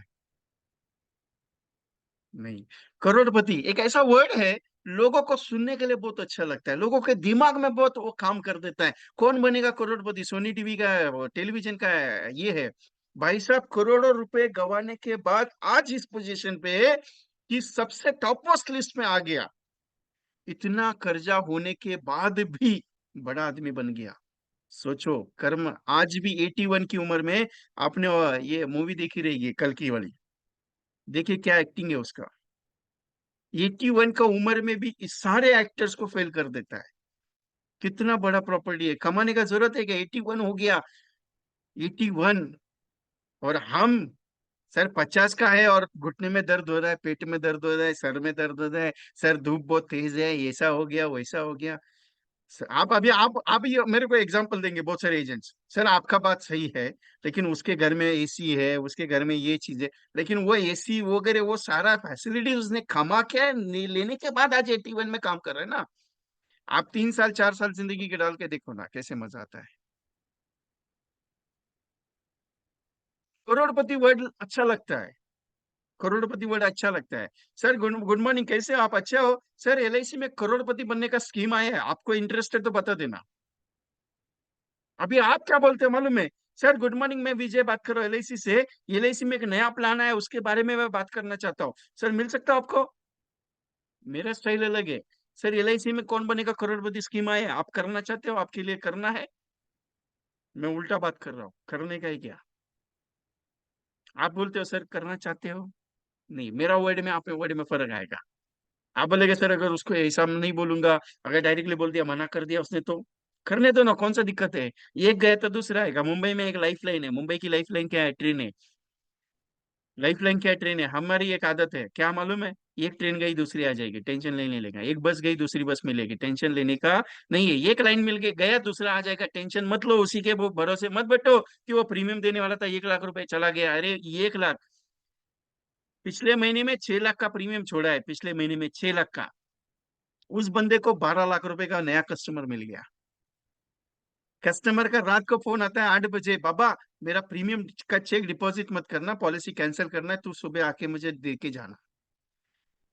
नहीं। करोड़पति एक ऐसा वर्ड है, लोगों को सुनने के लिए बहुत अच्छा लगता है, लोगों के दिमाग में बहुत वो काम कर देता है। कौन बनेगा करोड़पति? सोनी टीवी का है, वो टेलीविजन का है, ये है। भाई साहब करोड़ों रुपए गंवाने के बाद आज इस पोजीशन पे है कि सबसे टॉप मोस्ट लिस्ट में आ गया। इतना कर्जा होने के बाद भी बड़ा आदमी बन गया। सोचो, कर्म। आज भी 81 की उम्र में आपने ये मूवी देखी रहेगी कल की वाली, देखिए क्या एक्टिंग है उसका। 81 का उम्र में भी इस सारे एक्टर्स को फेल कर देता है। कितना बड़ा प्रॉपर्टी है, कमाने का जरूरत है क्या? 81 हो गया, 81। और हम, सर 50 का है और घुटने में दर्द हो रहा है, पेट में दर्द हो रहा है, सर में दर्द हो रहा है, सर धूप बहुत तेज है, ऐसा हो गया, वैसा हो गया। आप ये मेरे को एग्जांपल देंगे बहुत सारे एजेंट्स, सर आपका बात सही है, लेकिन उसके घर में एसी है, उसके घर में ये चीज है, लेकिन वो एसी वगैरह वो सारा फैसिलिटी उसने कमा के लेने के बाद आज 81 में काम कर रहे हैं ना। आप 3 साल 4 साल जिंदगी के डाल के देखो ना कैसे मजा आता है। करोड़पति वर्ड अच्छा लगता है, करोड़पति वर्ड अच्छा लगता है। सर गुड गुड मॉर्निंग, कैसे हो आप, अच्छे हो सर, एलआईसी में करोड़पति बनने का स्कीम आया है, आपको इंटरेस्टेड तो बता देना। अभी आप क्या बोलते हो मालूम है, सर गुड मॉर्निंग, मैं विजय बात कर रहा हूँ एलआईसी से, एलआईसी में एक नया प्लान आया है, उसके बारे में मैं बात करना चाहता हूँ, सर मिल सकता है आपको। मेरा स्टाइल अलग है। सर एलआईसी में कौन बनेगा करोड़पति स्कीम आया है, आप करना चाहते हो, आपके लिए करना है। मैं उल्टा बात कर रहा हूँ, करने का ही क्या। आप बोलते हो सर करना चाहते हो, नहीं, मेरा वर्ड में आपके वर्ड में फर्क आएगा। आप बोलेगे सर अगर उसको ऐसा नहीं बोलूंगा, अगर डायरेक्टली बोल दिया, मना कर दिया उसने तो करने दो ना, कौन सा दिक्कत है। एक गया तो दूसरा आएगा। मुंबई में एक लाइफ लाइन है, मुंबई की लाइफ लाइन क्या है, ट्रेन है। लाइफ लाइन क्या है, ट्रेन है। हमारी एक आदत है, क्या मालूम है, एक ट्रेन गई दूसरी आ जाएगी, टेंशन लेने लेगा, एक बस गई दूसरी बस मिलेगी, टेंशन लेने का नहीं है। एक लाइन मिल गई, गया दूसरा आ जाएगा, टेंशन मत लो, उसी के वो भरोसे मत बैठो कि वो प्रीमियम देने वाला था 1 लाख रुपए चला गया, अरे 1 लाख। पिछले महीने में 6 लाख का प्रीमियम छोड़ा है, पिछले महीने में 6 लाख का। उस बंदे को 12 लाख रुपए का नया कस्टमर मिल गया। कस्टमर का रात को फोन आता है 8 बजे, बाबा मेरा प्रीमियम का चेक डिपॉजिट मत करना, पॉलिसी कैंसिल करना है, तू सुबह आके मुझे दे के जाना।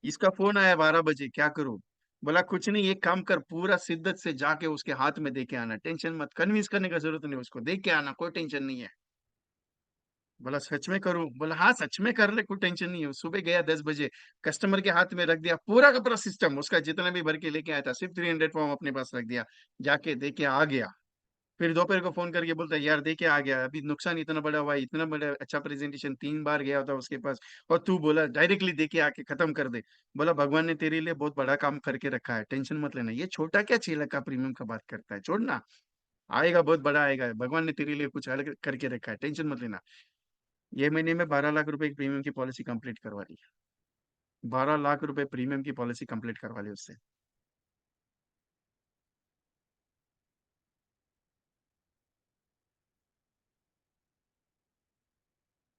इसका फोन आया 12 बजे, क्या करूं। बोला कुछ नहीं, एक काम कर, पूरा शिद्दत से जाके उसके हाथ में दे के आना, टेंशन मत, कन्विंस करने का जरूरत नहीं, उसको दे के आना, कोई टेंशन नहीं है। बोला सच में करूं, बोला हाँ सच में कर ले, कोई टेंशन नहीं है। सुबह गया 10 बजे, कस्टमर के हाथ में रख दिया पूरा का पूरा सिस्टम, उसका जितना भी भर के लेके आया था, सिर्फ 300 फॉर्म अपने पास रख दिया, जाके दे के आ गया। फिर दोपहर को फोन करके बोलता है यार देखे आ गया, अभी नुकसान इतना बड़ा हुआ है, इतना बड़ा अच्छा प्रेजेंटेशन, 3 बार गया होता उसके पास, और तू बोला डायरेक्टली देके आके खत्म कर दे। बोला भगवान ने तेरे लिए बहुत बड़ा काम करके रखा है, टेंशन मत लेना, ये छोटा क्या 6 लाख का प्रीमियम का बात करता है, छोड़ना, आएगा बहुत बड़ा आएगा, भगवान ने तेरे लिए कुछ अलग करके रखा है, टेंशन मत लेना। ये महीने में 12 लाख रुपए की प्रीमियम की पॉलिसी कंप्लीट करवा ली। 12 लाख रुपए प्रीमियम की पॉलिसी कंप्लीट करवा ली उससे।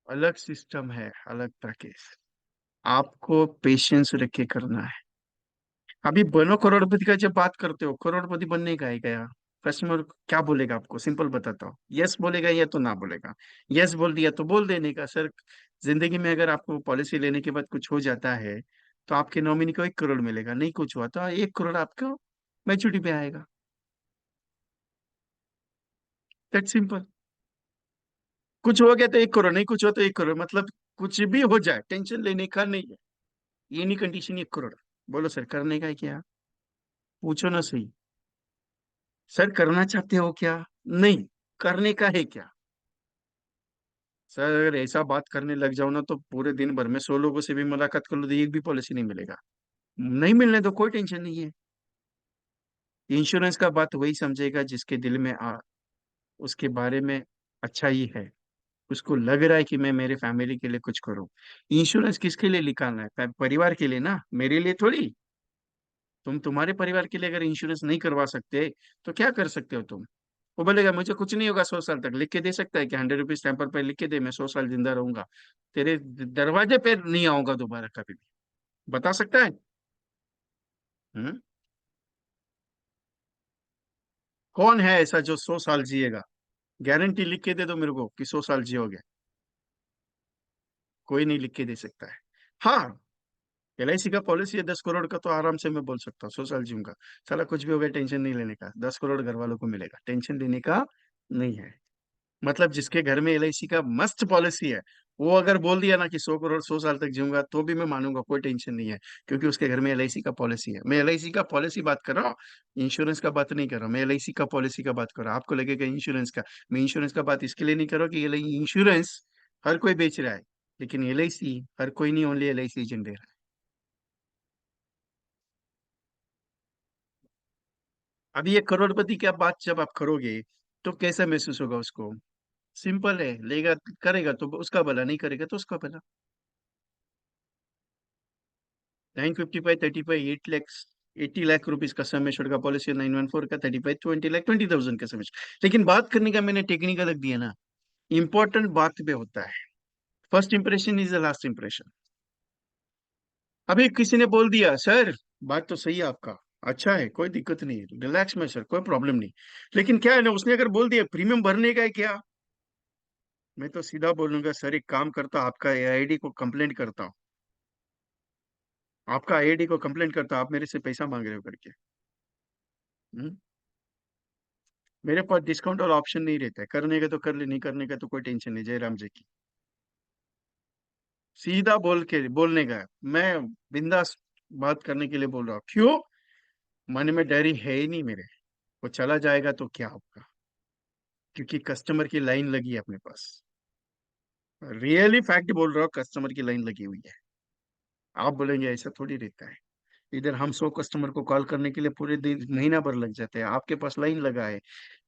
अलग सिस्टम है, अलग पैकेज, आपको पेशेंस रख के करना है। अभी बनो करोड़पति का जब बात करते हो, करोड़पति बनने का है क्या। कस्टमर क्या बोलेगा आपको, सिंपल बताता हूँ, यस बोलेगा या तो ना बोलेगा। यस बोल दिया तो बोल देने का, सर जिंदगी में अगर आपको पॉलिसी लेने के बाद कुछ हो जाता है तो आपके नॉमिनी को 1 करोड़ मिलेगा, नहीं कुछ हुआ तो 1 करोड़ आपको मैच्योरिटी पे आएगा। That simple. कुछ हो गया तो 1 करोड़, नहीं कुछ हो तो 1 करोड़, मतलब कुछ भी हो जाए टेंशन लेने का नहीं है। ये नहीं कंडीशन 1 करोड़। बोलो सर करने का है क्या, पूछो ना सही। सर करना चाहते हो क्या, नहीं, करने का है क्या। सर अगर ऐसा बात करने लग जाओ ना तो पूरे दिन भर में 100 लोगों से भी मुलाकात कर लो तो एक भी पॉलिसी नहीं मिलेगा। नहीं मिलने दो, कोई टेंशन नहीं है। इंश्योरेंस का बात वही समझेगा जिसके दिल में उसके बारे में अच्छा ही है, उसको लग रहा है कि मैं मेरे फैमिली के लिए कुछ करूं। इंश्योरेंस किसके लिए निकालना है, परिवार के लिए ना, मेरे लिए थोड़ी। तुम तुम्हारे परिवार के लिए अगर इंश्योरेंस नहीं करवा सकते तो क्या कर सकते हो तुम। वो बोलेगा मुझे कुछ नहीं होगा 100 साल तक, लिख के दे सकता है कि 100 रुपीज स्टैंपर पर लिख के दे, मैं 100 साल जिंदा रहूंगा, तेरे दरवाजे पे नहीं आऊंगा दोबारा कभी भी, बता सकता है। हम्म। कौन है ऐसा जो 100 साल जिएगा, गारंटी लिख के दे दो मेरे को कि 100 साल जियोगे। कोई नहीं लिख के दे सकता है। हाँ, एलआईसी का पॉलिसी है 10 करोड़ का, तो आराम से मैं बोल सकता हूँ 100 साल जीऊंगा। साला कुछ भी हो गया टेंशन नहीं लेने का, 10 करोड़ घर वालों को मिलेगा, टेंशन लेने का नहीं है। मतलब जिसके घर में एलआईसी का मस्त पॉलिसी है, वो अगर बोल दिया ना कि 100 करोड़ 100 साल तक जीऊंगा तो भी मैं मानूंगा, कोई टेंशन नहीं है, क्योंकि उसके घर में एलआईसी का पॉलिसी है। मैं एलआईसी का पॉलिसी बात कर रहा हूँ, इंश्योरेंस का बात नहीं कर रहा हूँ, मैं एलआईसी का पॉलिसी का बात कर रहा हूँ। आपको लगेगा इंश्योरेंस का, मैं इंश्योरेंस का बात इसके लिए नहीं कर रहा हूँ कि इंश्योरेंस हर कोई बेच रहा है, लेकिन एलआईसी हर कोई नहीं, ओनली एलआईसी एजेंट दे रहा है। अभी ये करोड़पति की आप बात जब आप करोगे तो कैसा महसूस होगा उसको। सिंपल है, लेगा करेगा तो उसका भला, नहीं करेगा तो उसका भला। 955 35 8 लैक्स ₹80 लाख का सम एश्योर्ड का पॉलिसी, 914 का 35-20 लाख, 20,000 का सम एश्योर्ड। लेकिन बात करने का मैंने टेक्निकल रख दिया ना, इंपॉर्टेंट बात पे होता है। First impression is the last impression. अभी किसी ने बोल दिया सर, बात तो सही है आपका, अच्छा है, कोई दिक्कत नहीं, रिलैक्स में सर, कोई प्रॉब्लम नहीं। लेकिन क्या है ना, उसने अगर बोल दिया प्रीमियम भरने का है क्या, मैं तो सीधा बोलूंगा सर एक काम करता हूं, आपका एआईडी को कंप्लेंट करता हूँ, आपका एआईडी को कंप्लेंट करता हूं, आप मेरे से पैसा मांग रहे हो करके। हम्म? मेरे पास डिस्काउंट और ऑप्शन नहीं रहता है, करने का तो कर ले, नहीं करने का तो कोई टेंशन नहीं, जयराम जी की। सीधा बोल के बोलने का है। मैं बिंदास बात करने के लिए बोल रहा हूँ। क्यों? मन में डर ही है ही नहीं मेरे। वो चला जाएगा तो क्या होगा, क्योंकि कस्टमर की लाइन लगी है अपने पास। रियली फैक्ट बोल रहा हूँ, कस्टमर की लाइन लगी हुई है। आप बोलेंगे ऐसा थोड़ी रहता है। इधर हम 100 कस्टमर को कॉल करने के लिए पूरे दिन महीना भर लग जाते हैं, आपके पास लाइन लगा है।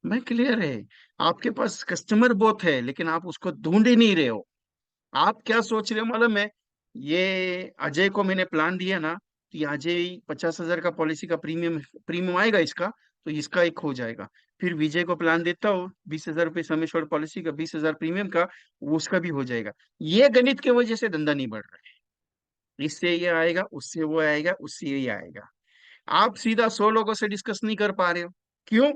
मैं क्लियर है, आपके पास कस्टमर बहुत है, लेकिन आप उसको ढूंढ ही नहीं रहे हो। आप क्या सोच रहे हो मालूम है? ये अजय को मैंने प्लान दिया ना, कि अजय 50,000 का पॉलिसी का प्रीमियम प्रीमियम आएगा इसका, तो इसका एक हो जाएगा। फिर विजय को प्लान देता हूँ 20,000 रुपये सम एश्योर्ड पॉलिसी का, 20,000 प्रीमियम का, वो उसका भी हो जाएगा। ये गणित की वजह से धंधा नहीं बढ़ रहा है। इससे ये आएगा, उससे वो आएगा, उससे ये आएगा। आप सीधा 100 लोगों से डिस्कस नहीं कर पा रहे हो। क्यों?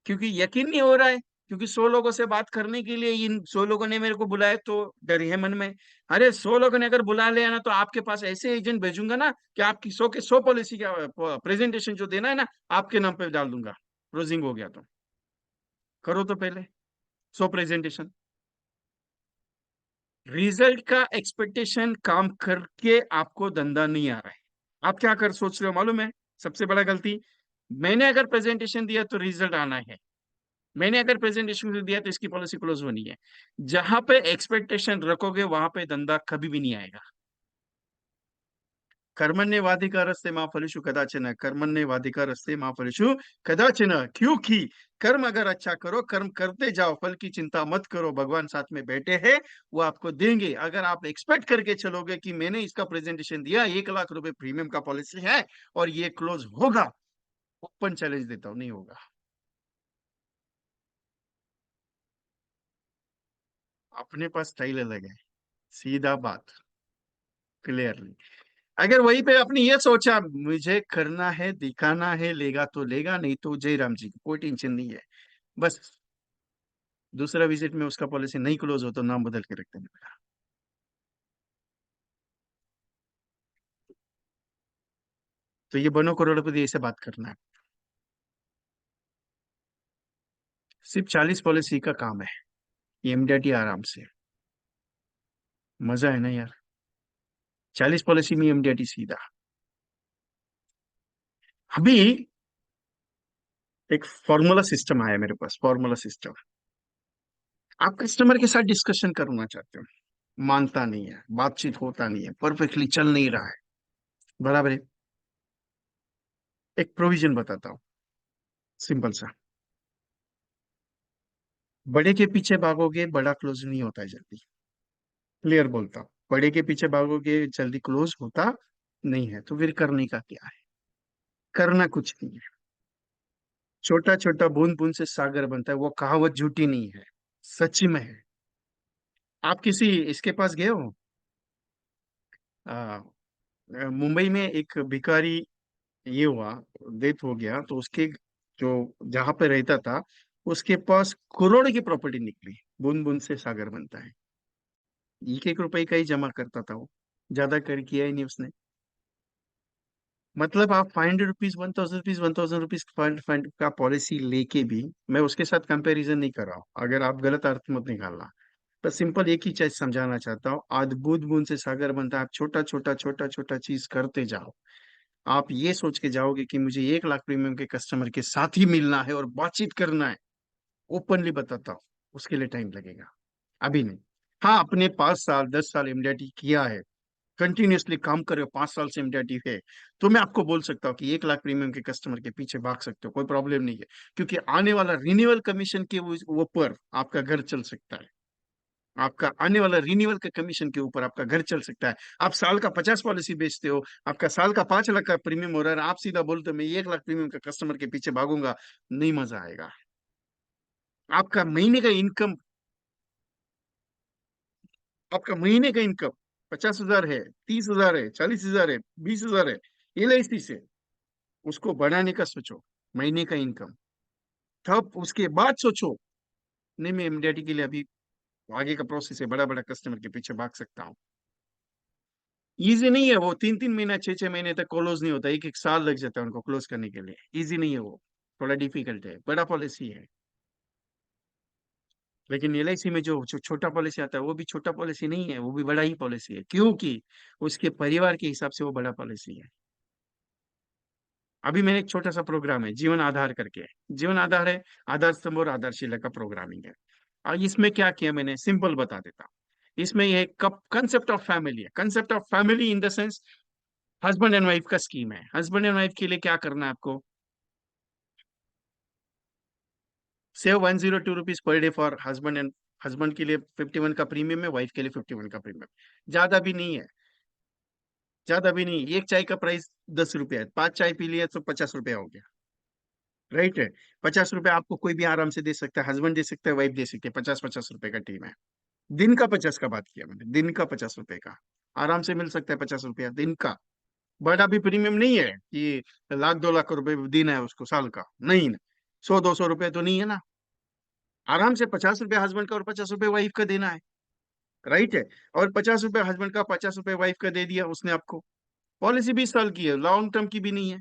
क्योंकि यकीन नहीं हो रहा है। क्योंकि 100 लोगों से बात करने के लिए इन 100 लोगों ने मेरे को बुलाया, तो डर है मन में। अरे 100 लोगों ने अगर बुला लिया ना, तो आपके पास ऐसे एजेंट भेजूंगा ना, कि आपकी 100 के 100 पॉलिसी का प्रेजेंटेशन जो देना है ना, आपके नाम पे डाल दूंगा। क्लोजिंग हो गया तो करो तो पहले 100 प्रेजेंटेशन। रिजल्ट का एक्सपेक्टेशन काम करके आपको धंधा नहीं आ रहा है। आप क्या कर सोच रहे हो मालूम है? सबसे बड़ा गलती, मैंने अगर प्रेजेंटेशन दिया तो रिजल्ट आना है, मैंने अगर प्रेजेंटेशन दिया तो इसकी पॉलिसी क्लोज होनी है। जहां पे एक्सपेक्टेशन रखोगे वहां पे धंधा कभी भी नहीं आएगा। कर्मण्येवाधिकारस्ते मां फलेषु कदाचन, कर्मण्येवाधिकारस्ते मां फलेषु कदाचन। क्योंकि कर्म अगर अच्छा करो, कर्म करते जाओ, फल की चिंता मत करो, भगवान साथ में बैठे हैं, वो आपको देंगे। अगर आप एक्सपेक्ट करके चलोगे कि मैंने इसका प्रेजेंटेशन दिया, 1 लाख रुपए प्रीमियम का पॉलिसी है और ये क्लोज होगा, ओपन चैलेंज देता हूं, नहीं होगा। अपने पास स्टाइल अलग है, सीधा बात, क्लियरली। अगर वहीं पे अपनी ये सोचा मुझे करना है, दिखाना है, लेगा तो लेगा, नहीं तो जय राम जी, कोई टेंशन नहीं है। बस दूसरा विजिट में उसका पॉलिसी नहीं क्लोज हो तो नाम बदल के रख देना। तो ये बनो करोड़पति ऐसे बात करना है। सिर्फ 40 पॉलिसी का काम है, ये एमडीआरटी आराम से। मजा है ना यार, 40 पॉलिसी में एमडीआरटी सीधा। अभी एक फॉर्मूला सिस्टम आया मेरे पास, फॉर्मूला सिस्टम। आप कस्टमर के साथ डिस्कशन करना चाहते हो, मानता नहीं है, बातचीत होता नहीं है, परफेक्टली चल नहीं रहा है, बराबर है। एक प्रोविजन बताता हूँ, सिंपल सा। बड़े के पीछे भागोगे, बड़ा क्लोज नहीं होता है जल्दी। क्लियर बोलता हूँ, बड़े के पीछे भागोगे जल्दी क्लोज होता नहीं है, तो फिर करने का क्या है? करना कुछ नहीं है। छोटा छोटा बूंद बूंद से सागर बनता है, वो कहावत झूठी नहीं है, सच में है। आप किसी इसके पास गए हो? मुंबई में एक भिखारी, ये हुआ, डेथ हो गया, तो उसके जो जहां पे रहता था, उसके पास करोड़ की प्रॉपर्टी निकली। बूंद बूंद से सागर बनता है। 1-1 रुपए का ही जमा करता था वो, ज्यादा कर किया ही नहीं उसने। मतलब आप ₹500, ₹1,000, ₹1,000 फंड फंड का पॉलिसी लेके भी, मैं उसके साथ कंपैरिजन नहीं कर रहा हूँ, अगर आप गलत अर्थ मत निकालना। बस सिंपल एक ही चीज समझाना चाहता हूँ, आज बूंद बूंद से सागर बनता है। आप छोटा छोटा छोटा छोटा चीज करते जाओ। आप ये सोच के जाओगे कि मुझे 1 लाख प्रीमियम के कस्टमर के साथ ही मिलना है और बातचीत करना है, ओपनली बताता हूँ, उसके लिए टाइम लगेगा, अभी नहीं। हाँ, अपने 5 साल 10 साल एमडीआरटी किया है, कंटिन्यूअसली काम कर रहे हो, 5 साल से एमडीआरटी है, तो मैं आपको बोल सकता हूँ कि 1 लाख प्रीमियम के कस्टमर के पीछे भाग सकते हो, कोई प्रॉब्लम नहीं है। क्योंकि आने वाला रिन्यूअल कमीशन के ऊपर आपका घर चल सकता है। आपका आने वाला रिन्यूअल के कमीशन के ऊपर आपका घर चल सकता है। आप साल का 50 पॉलिसी बेचते हो, आपका साल का 5 लाख का प्रीमियम हो रहा है, आप सीधा बोलते हो मैं 1 लाख प्रीमियम का कस्टमर के पीछे भागूंगा, नहीं मजा आएगा। आपका महीने का इनकम, आपका महीने का इनकम 50,000 है, 30,000 है, 40,000 है, 20,000 है, LIC से उसको बढ़ाने का सोचो, महीने का इनकम। तब उसके बाद सोचो, नहीं मैं इमिडिएटली के लिए अभी आगे का प्रोसेस है, बड़ा बड़ा कस्टमर के पीछे भाग सकता हूँ। इजी नहीं है वो, 3-3 महीना 6-6 महीने तक क्लोज नहीं होता, 1-1 साल लग जाता है उनको क्लोज करने के लिए। इजी नहीं है वो, थोड़ा डिफिकल्ट है, बड़ा पॉलिसी है। लेकिन LIC में जो छोटा पॉलिसी आता है वो भी छोटा पॉलिसी नहीं है, वो भी बड़ा ही पॉलिसी है, क्योंकि उसके परिवार के हिसाब से वो बड़ा पॉलिसी है। अभी मैंने एक छोटा सा प्रोग्राम है जीवन आधार करके, जीवन आधार है, आधार स्तंभ और आधारशिला का प्रोग्रामिंग है। और इसमें क्या किया मैंने, सिंपल बता देता हूँ। इसमें ये कंसेप्ट ऑफ फैमिली है, concept of family in the sense husband and wife का स्कीम है। हस्बैंड एंड वाइफ के लिए क्या करना है आपको, save 102 rupees per day for husband and, husband के लिए 51 का प्रीमियम है, वाइफ के लिए 51 का प्रीमियम। ज्यादा भी नहीं है, ज्यादा भी नहीं, एक चाय का प्राइस 10 रुपया है, 5 चाय पी लिया तो 50 रुपया हो गया, राइट है। 50 रुपया आपको कोई भी आराम से दे सकता है, हस्बैंड दे सकता है, वाइफ दे सकते हैं, 50-50 रुपए का टीम है। दिन का 50 का बात किया मैंने, दिन का 50 रुपए का आराम से मिल सकता है, 50 रुपया दिन का। बड़ा भी प्रीमियम नहीं है कि 1,00,000-2,00,000 रुपए दिन है उसको साल का, नहीं ना, 100-200 रुपए तो नहीं है ना। आराम से 50 रुपए हस्बैंड का और 50 रुपए वाइफ का देना है, राइट है। और 50 रुपए हस्बैंड का, 50 रुपए वाइफ का दे दिया उसने आपको। पॉलिसी 20 साल की है, लॉन्ग टर्म की भी नहीं है।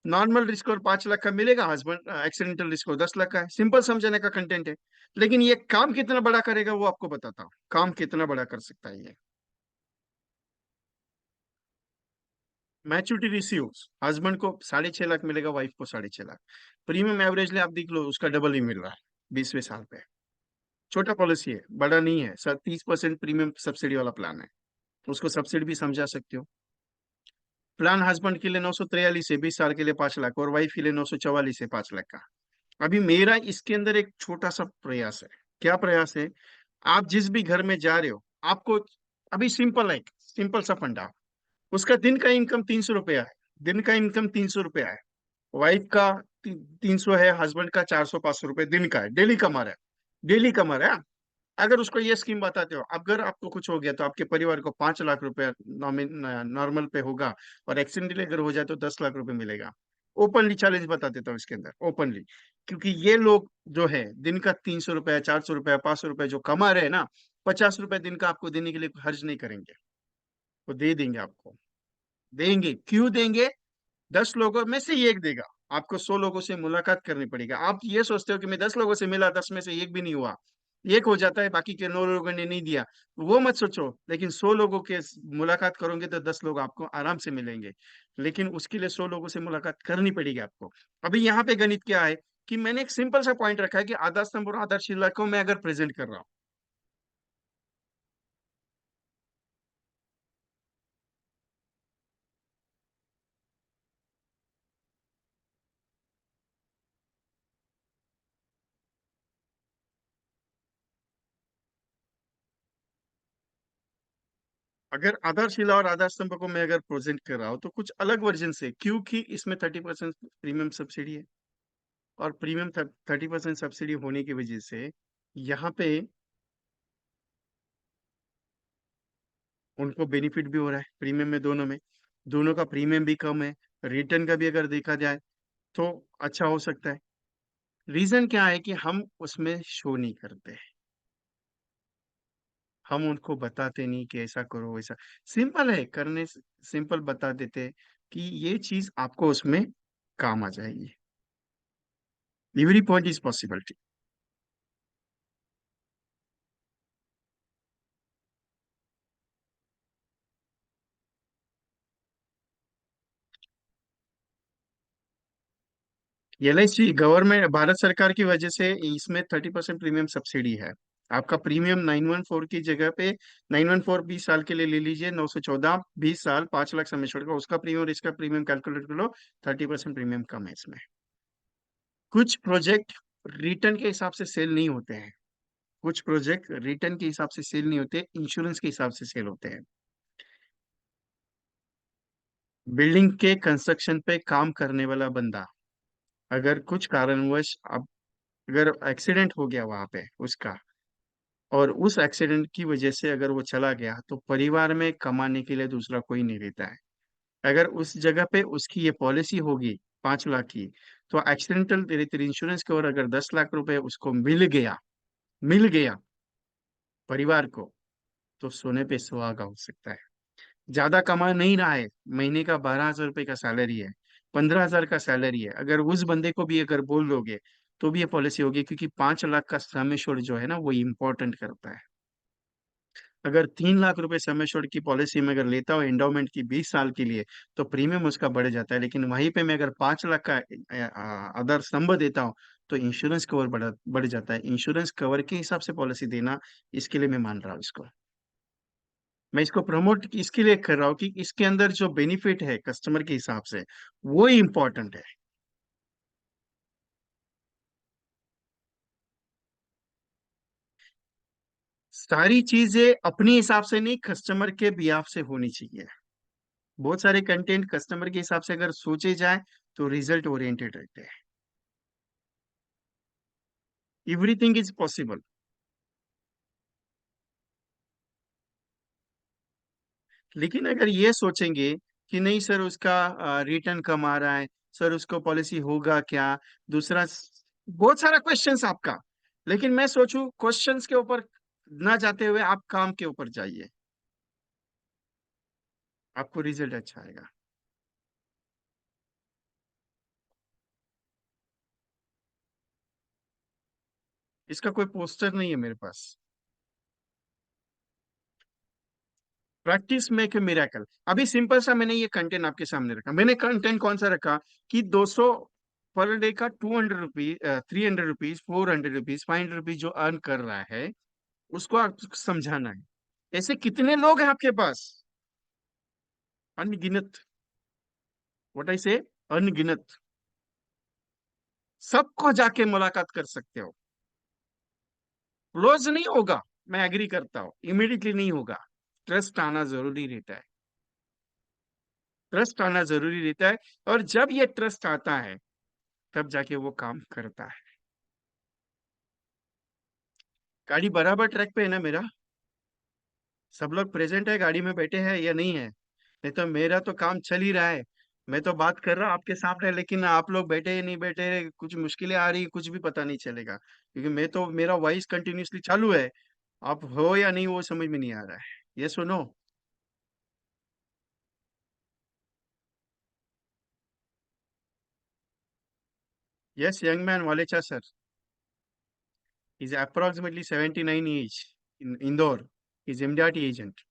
नॉर्मल रिस्क और 5 लाख का मिलेगा, हस्बैंड एक्सीडेंटल रिस्क और 10 लाख का है। सिंपल समझने का कंटेंट है। लेकिन ये काम कितना बड़ा करेगा वो आपको बताता हूँ, काम कितना बड़ा कर सकता है ये। मैच्योरिटी रिसीव्स, हस्बैंड को 6.5 लाख मिलेगा, वाइफ को 6.5 लाख। प्रीमियम एवरेजली आप देख लो, उसका डबल ही मिल रहा है 20वें साल पे। छोटा पॉलिसी है, बड़ा नहीं है सर, 30% प्रीमियम सब्सिडी वाला प्लान है, उसको सब्सिडी भी समझा सकते हो। प्लान हस्बैंड के लिए 943 है, 20 साल के लिए 5 लाख, और वाइफ के लिए 944 है, 5 लाख का। अभी मेरा इसके अंदर एक छोटा सा प्रयास है। क्या प्रयास है, आप जिस भी घर में जा रहे हो, आपको अभी सिंपल है, सिंपल सा फंडा, उसका दिन का इनकम 300 रुपया है, दिन का इनकम 300 रुपया है, वाइफ का 300 है, हस्बैंड का 400-500 रुपये दिन का है, डेली कमा रहा है, डेली कमा रहा है। अगर उसको ये स्कीम बताते हो, अगर आपको कुछ हो गया तो आपके परिवार को 5 लाख रुपया नॉर्मल पे होगा, और एक्सीडेंटली अगर हो जाए तो 10 लाख रुपए मिलेगा। ओपनली चैलेंज बता देता हूँ इसके अंदर, ओपनली। क्योंकि ये लोग जो है दिन का 300 रुपया, 400 रुपया, 500 रुपया जो कमा रहे हैं ना, 50 रुपया दिन का आपको देने के लिए खर्च नहीं करेंगे, वो दे देंगे आपको। देंगे, क्यों देंगे, 10 लोगों में से एक देगा। आपको 100 लोगों से मुलाकात करनी पड़ेगी। आप ये सोचते हो कि मैं 10 लोगों से मिला, 10 में से एक भी नहीं हुआ, एक हो जाता है, बाकी के 9 लोगों ने नहीं दिया, वो मत सोचो। लेकिन 100 लोगों के मुलाकात करोगे तो 10 लोग आपको आराम से मिलेंगे। लेकिन उसके लिए 100 लोगों से मुलाकात करनी पड़ेगी आपको। अभी यहाँ पे गणित क्या है, कि मैंने एक सिंपल सा पॉइंट रखा है कि आधार स्तंभ और आधारशिला को मैं अगर प्रेजेंट कर रहा हूँ, अगर आधारशिला और आधार स्तंभ को मैं अगर प्रेजेंट कर रहा हूँ तो कुछ अलग वर्जन से, क्योंकि इसमें 30% प्रीमियम सब्सिडी है। और प्रीमियम 30% सब्सिडी होने की वजह से यहाँ पे उनको बेनिफिट भी हो रहा है प्रीमियम में, दोनों में। दोनों का प्रीमियम भी कम है, रिटर्न का भी अगर देखा जाए तो अच्छा हो सकता है। रीजन क्या है कि हम उसमें शो नहीं करते हैं, हम उनको बताते नहीं कि ऐसा करो वैसा, सिंपल है करने सिंपल बता देते हैं कि ये चीज आपको उसमें काम आ जाएगी। Every point is possibility. LIC government, Bharat सरकार की वजह से इसमें 30% प्रीमियम सब्सिडी है। आपका प्रीमियम 914 की जगह पे 914 20 साल के लिए ले लीजिए, 914 20 साल 5 लाख समय छोड़कर उसका प्रीमियम और इसका प्रीमियम कैलकुलेट कर लो, 30% प्रीमियम कम है इसमें। कुछ प्रोजेक्ट रिटर्न के हिसाब से सेल नहीं होते हैं, कुछ प्रोजेक्ट रिटर्न के हिसाब से सेल नहीं होते, इंश्योरेंस के हिसाब से सेल होते हैं। बिल्डिंग के कंस्ट्रक्शन पे काम करने वाला बंदा, अगर कुछ कारणवश अब अगर एक्सीडेंट हो गया वहां पे उसका, और उस एक्सीडेंट की वजह से अगर वो चला गया, तो परिवार में कमाने के लिए दूसरा कोई नहीं रहता है। अगर उस जगह पे उसकी ये पॉलिसी होगी 5 लाख की, तो एक्सीडेंटल तेरे इंश्योरेंस के, और अगर 10 लाख रुपए उसको मिल गया परिवार को, तो सोने पे सुहागा हो सकता है। ज्यादा कमा नहीं रहा है, महीने का 12,000 रुपये का सैलरी है, 15,000 का सैलरी है, अगर उस बंदे को भी अगर बोल दोगे, तो भी ये पॉलिसी होगी, क्योंकि 5 लाख का सम एश्योर्ड जो है ना, वो इम्पोर्टेंट करता है। अगर 3 लाख रुपए सम एश्योर्ड की पॉलिसी में अगर लेता हो एंडोमेंट की 20 साल के लिए, तो प्रीमियम उसका बढ़ जाता है। लेकिन वहीं पे मैं अगर 5 लाख का अदर स्तंभ देता हूँ, तो इंश्योरेंस कवर बढ़ जाता है। इंश्योरेंस कवर के हिसाब से पॉलिसी देना, इसके लिए मैं मान रहा हूँ इसको। मैं इसको प्रमोट इसके लिए कर रहा हूँ कि इसके अंदर जो बेनिफिट है कस्टमर के हिसाब से, वो इम्पोर्टेंट है। सारी चीजें अपने हिसाब से नहीं, कस्टमर के बिहाफ से होनी चाहिए। बहुत सारे कंटेंट कस्टमर के हिसाब से अगर सोचे जाए, तो रिजल्ट ओरिएंटेड रहते हैं। Everything is possible. लेकिन अगर ये सोचेंगे कि नहीं सर, उसका रिटर्न कम आ रहा है, सर उसको पॉलिसी होगा क्या, दूसरा बहुत सारा क्वेश्चंस आपका। लेकिन मैं सोचूं क्वेश्चंस के ऊपर ना जाते हुए आप काम के ऊपर जाइए, आपको रिजल्ट अच्छा आएगा। इसका कोई पोस्टर नहीं है मेरे पास। Practice make a miracle. अभी सिंपल सा मैंने ये कंटेंट आपके सामने रखा। मैंने कंटेंट कौन सा रखा कि 200 पर डे का 200 रुपीज, 300 रुपीज, 400 रुपीज, 500 रुपीज जो अर्न कर रहा है, उसको आप समझाना है। ऐसे कितने लोग हैं आपके पास? अनगिनत। व्हाट आई से, अनगिनत। सबको जाके मुलाकात कर सकते हो। क्लोज नहीं होगा, मैं एग्री करता हूँ, इमीडिएटली नहीं होगा। ट्रस्ट आना जरूरी रहता है। ट्रस्ट आना जरूरी रहता है। और जब ये ट्रस्ट आता है, तब जाके वो काम करता है। गाड़ी बराबर ट्रैक पे है ना मेरा? सब लोग प्रेजेंट है, गाड़ी में बैठे हैं या नहीं है? नहीं तो मेरा तो काम चल ही रहा है। मैं तो बात कर रहा हूँ आपके सामने, लेकिन आप लोग बैठे या नहीं बैठे, कुछ मुश्किलें आ रही, कुछ भी पता नहीं चलेगा, क्योंकि मैं तो मेरा वॉइस कंटिन्यूअसली चालू है। आप हो या नहीं, वो समझ में नहीं आ रहा है। ये सुनो। Yes, young man Walecha sir is approximately 79 age, in Indore, is MDRT agent.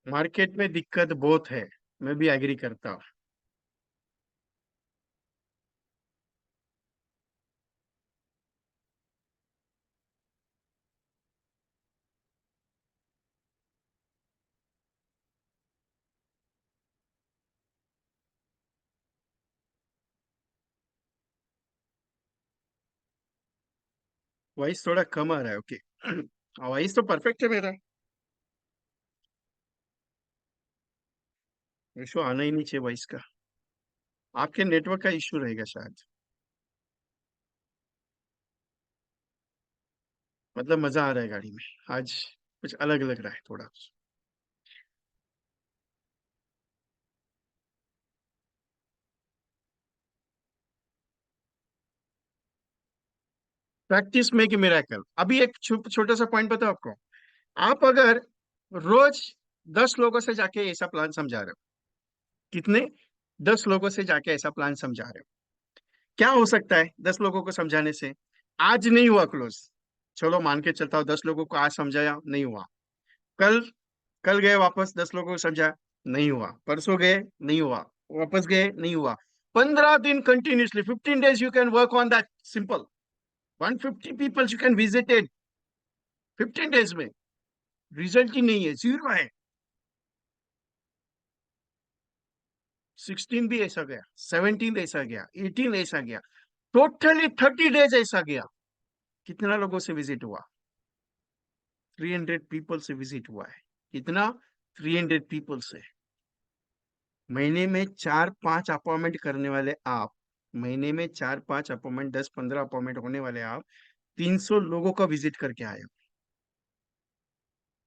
Market में दिक्कत बहुत है, मैं भी एग्री करता हूँ। वॉइस थोड़ा कम आ रहा है, ओके। वॉइस तो परफेक्ट है मेरा। इशू आना ही नहीं चाहिए वॉइस का। आपके नेटवर्क का इशू रहेगा शायद। मतलब मजा आ रहा है गाड़ी में आज, कुछ अलग लग रहा है थोड़ा। Practice make a miracle. अभी एक छोटा सा पॉइंट बताओ आपको। आप अगर रोज 10 लोगों से जाके ऐसा प्लान समझा रहे हो, कितने, 10 लोगों से जाके ऐसा प्लान समझा रहे हो, क्या हो सकता है 10 लोगों को समझाने से? आज नहीं हुआ क्लोज, चलो मान के चलता हूँ, 10 लोगों को आज समझाया, नहीं हुआ। कल कल गए वापस, 10 लोगों को समझा, नहीं हुआ। परसों गए, नहीं हुआ। वापस गए, नहीं हुआ। 15 दिन continuously, 15 days you can work on that simple. 150 peoples you can visited 15 days में। रिजल्ट ही नहीं है, जीरो है। 16 भी ऐसा गया, 17 ऐसा गया, 18 ऐसा गया, टोटली 30 डेज ऐसा गया। कितना लोगों से विजिट हुआ? 300 पीपल से विजिट हुआ है। कितना? 300 पीपल से। महीने में 4-5 अपॉइंटमेंट करने वाले आप, महीने में 4-5 अपॉइंटमेंट, 10-15 अपॉइंटमेंट होने वाले आप, 300 लोगों का विजिट करके आए हो।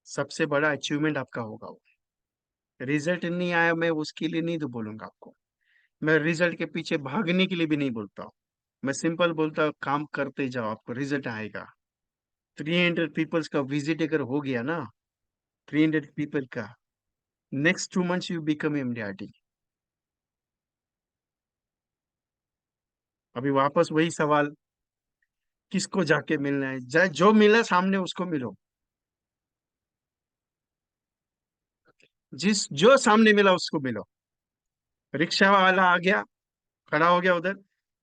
सबसे बड़ा अचीवमेंट आपका होगा वो। रिजल्ट नहीं आया, मैं उसके लिए नहीं तो बोलूंगा आपको। मैं रिजल्ट के पीछे भागने के लिए भी नहीं बोलता हूँ। मैं सिंपल बोलता हूँ, काम करते जाओ, आपको रिजल्ट आएगा। 300 पीपल्स का विजिट अगर हो गया ना, 300 पीपल का, next 2 months you become MDRT. अभी वापस वही सवाल, किसको जाके मिलना है? जो मिला सामने उसको मिलो। जो सामने मिला उसको मिलो। रिक्शा वाला आ गया, खड़ा हो गया उधर,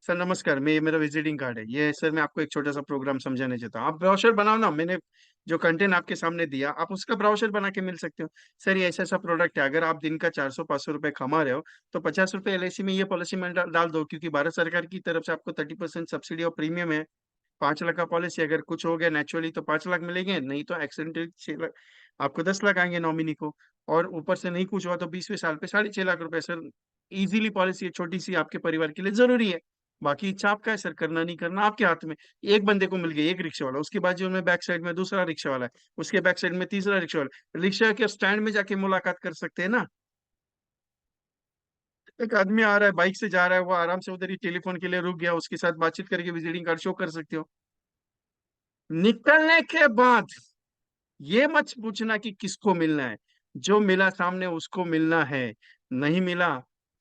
सर नमस्कार, मैं, ये मेरा विजिटिंग कार्ड है, ये सर मैं आपको एक छोटा सा प्रोग्राम समझाने चाहता हूँ, आप ब्राउचर बनाओ ना, मैंने जो कंटेंट आपके सामने दिया आप उसका ब्राउचर बना के मिल सकते हो। सर ये ऐसा ऐसा प्रोडक्ट है, अगर आप दिन का 400-500 रुपए कमा रहे हो तो 50 रुपए एलआईसी में ये पॉलिसी में डाल दो, क्योंकि भारत सरकार की तरफ से आपको 30% सब्सिडी और प्रीमियम है। 5 लाख का पॉलिसी, अगर कुछ हो गया नेचुरली तो 5 लाख मिलेंगे, नहीं तो एक्सीडेंटली 6 लाख, आपको 10 लाख आएंगे नॉमिनी को। और ऊपर से नहीं कुछ हुआ तो 20वें साल पे 6.5 लाख रुपए सर। इजीली पॉलिसी है, छोटी सी, आपके परिवार के लिए जरूरी है। बाकी इच्छा आपका है सर, करना नहीं करना आपके हाथ में। एक बंदे को मिल गया, एक रिक्शा वाला, उसके बाजू में बैक साइड में दूसरा रिक्शा वाला है, उसके बैक साइड में तीसरा रिक्शा वाला, रिक्शा के स्टैंड में जाके मुलाकात कर सकते हैं ना। एक आदमी आ रहा है, बाइक से जा रहा है, वो आराम से उधर ही टेलीफोन के लिए रुक गया, उसके साथ बातचीत करके विजिटिंग कार्ड शो कर सकते हो। निकलने के बाद ये मत पूछना कि किसको मिलना है। जो मिला सामने उसको मिलना है। नहीं मिला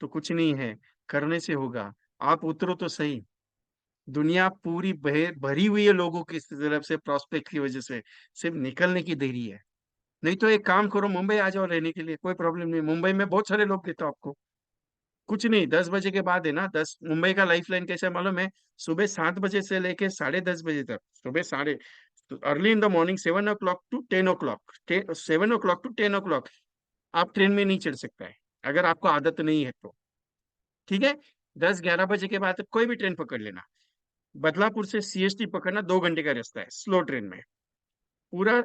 तो कुछ नहीं है, करने से होगा। आप उतरो तो सही। दुनिया पूरी भरी हुई है लोगों की तरफ से, प्रोस्पेक्ट की वजह से। सिर्फ निकलने की देरी है। नहीं तो एक काम करो, मुंबई आ जाओ रहने के लिए, कोई प्रॉब्लम नहीं, मुंबई में बहुत सारे लोग देता हूं आपको। कुछ नहीं, 10 बजे के बाद है ना, 10, मुंबई का लाइफ लाइन कैसा है मालूम है? सुबह 7 बजे से लेके 10:30 बजे तक, सुबह साढ़े, early in the morning 7 o'clock to 10 o'clock, 7 o'clock to 10 o'clock आप ट्रेन में नहीं चढ़ सकता है, अगर आपको आदत नहीं है तो। ठीक है। 10-11 बजे के बाद कोई भी ट्रेन पकड़ लेना। बदलापुर से सीएसटी पकड़ना, 2 घंटे का रास्ता है स्लो ट्रेन में। पूरा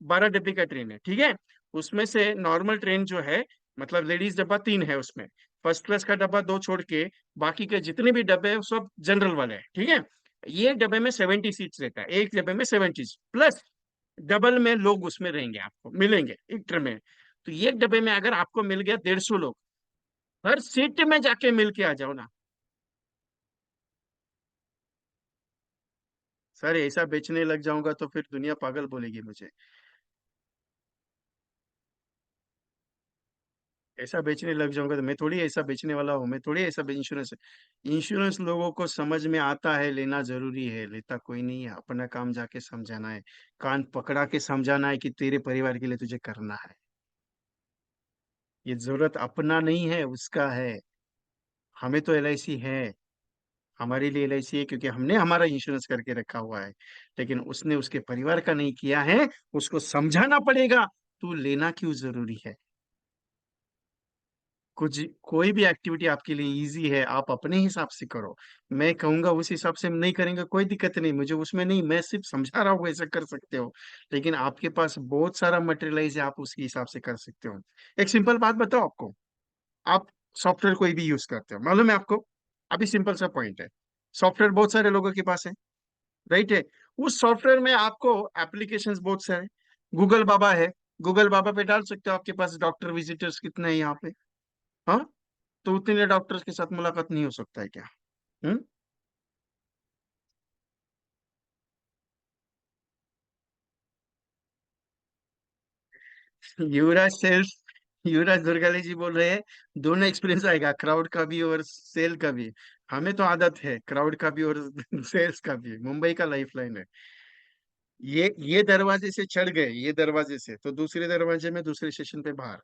12 डब्बे का ट्रेन है, ठीक है। उसमें से नॉर्मल ट्रेन जो है, मतलब लेडीज डब्बा 3 है उसमें, फर्स्ट क्लास का डब्बा 2 छोड़ के बाकी के जितने भी डब्बे हैं वो सब जनरल वाले हैं, ठीक है। ये डब्बे में 70 सीट्स रहता है, एक डब्बे में 70 प्लस डबल में लोग उसमें रहेंगे, आपको मिलेंगे एक ट्रेन में। तो एक डब्बे में अगर आपको मिल गया 150 लोग, हर सीट में जाके मिल के आ जाओ ना। सर ऐसा बेचने लग जाऊंगा तो फिर दुनिया पागल बोलेगी मुझे। ऐसा बेचने लग जाऊंगा तो मैं थोड़ी ऐसा बेचने वाला हूँ, मैं थोड़ी ऐसा इंश्योरेंस। इंश्योरेंस लोगों को समझ में आता है, लेना जरूरी है, लेता कोई नहीं है। अपना काम जाके समझाना है, कान पकड़ा के समझाना है कि तेरे परिवार के लिए तुझे करना है। ये जरूरत अपना नहीं है, उसका है। हमें तो एलआईसी है, हमारे लिए एलआईसी है क्योंकि हमने हमारा इंश्योरेंस करके रखा हुआ है। लेकिन उसने उसके परिवार का नहीं किया है, उसको समझाना पड़ेगा, तू लेना क्यों जरूरी है। कुछ कोई भी एक्टिविटी आपके लिए इजी है, आप अपने हिसाब से करो। मैं कहूंगा उस हिसाब से नहीं करेंगे, कोई दिक्कत नहीं मुझे उसमें, नहीं, मैं सिर्फ समझा रहा हूँ ऐसा कर सकते हो। लेकिन आपके पास बहुत सारा मटेरियलाइज है, आप उसके हिसाब से कर सकते हो। एक सिंपल बात बताओ आपको, आप सॉफ्टवेयर कोई भी यूज करते हो मालूम है आपको? अभी सिंपल सा पॉइंट है, सॉफ्टवेयर बहुत सारे लोगों के पास है, राइट है। उस सॉफ्टवेयर में आपको एप्लीकेशंस बहुत सारे, गूगल बाबा है, गूगल बाबा पे डाल सकते हो आपके पास डॉक्टर विजिटर्स कितने हैं यहाँ पे। हाँ, तो उतने डॉक्टर्स के साथ मुलाकात नहीं हो सकता है क्या? हम्म। युवराज सेल्स, युवराज दुर्गाली जी बोल रहे हैं, दोनों एक्सपीरियंस आएगा, क्राउड का भी और सेल का भी। हमें तो आदत है क्राउड का भी और सेल्स का भी, मुंबई का लाइफ लाइन है। ये दरवाजे से चढ़ गए, ये दरवाजे से तो दूसरे दरवाजे में, दूसरे स्टेशन पे बाहर।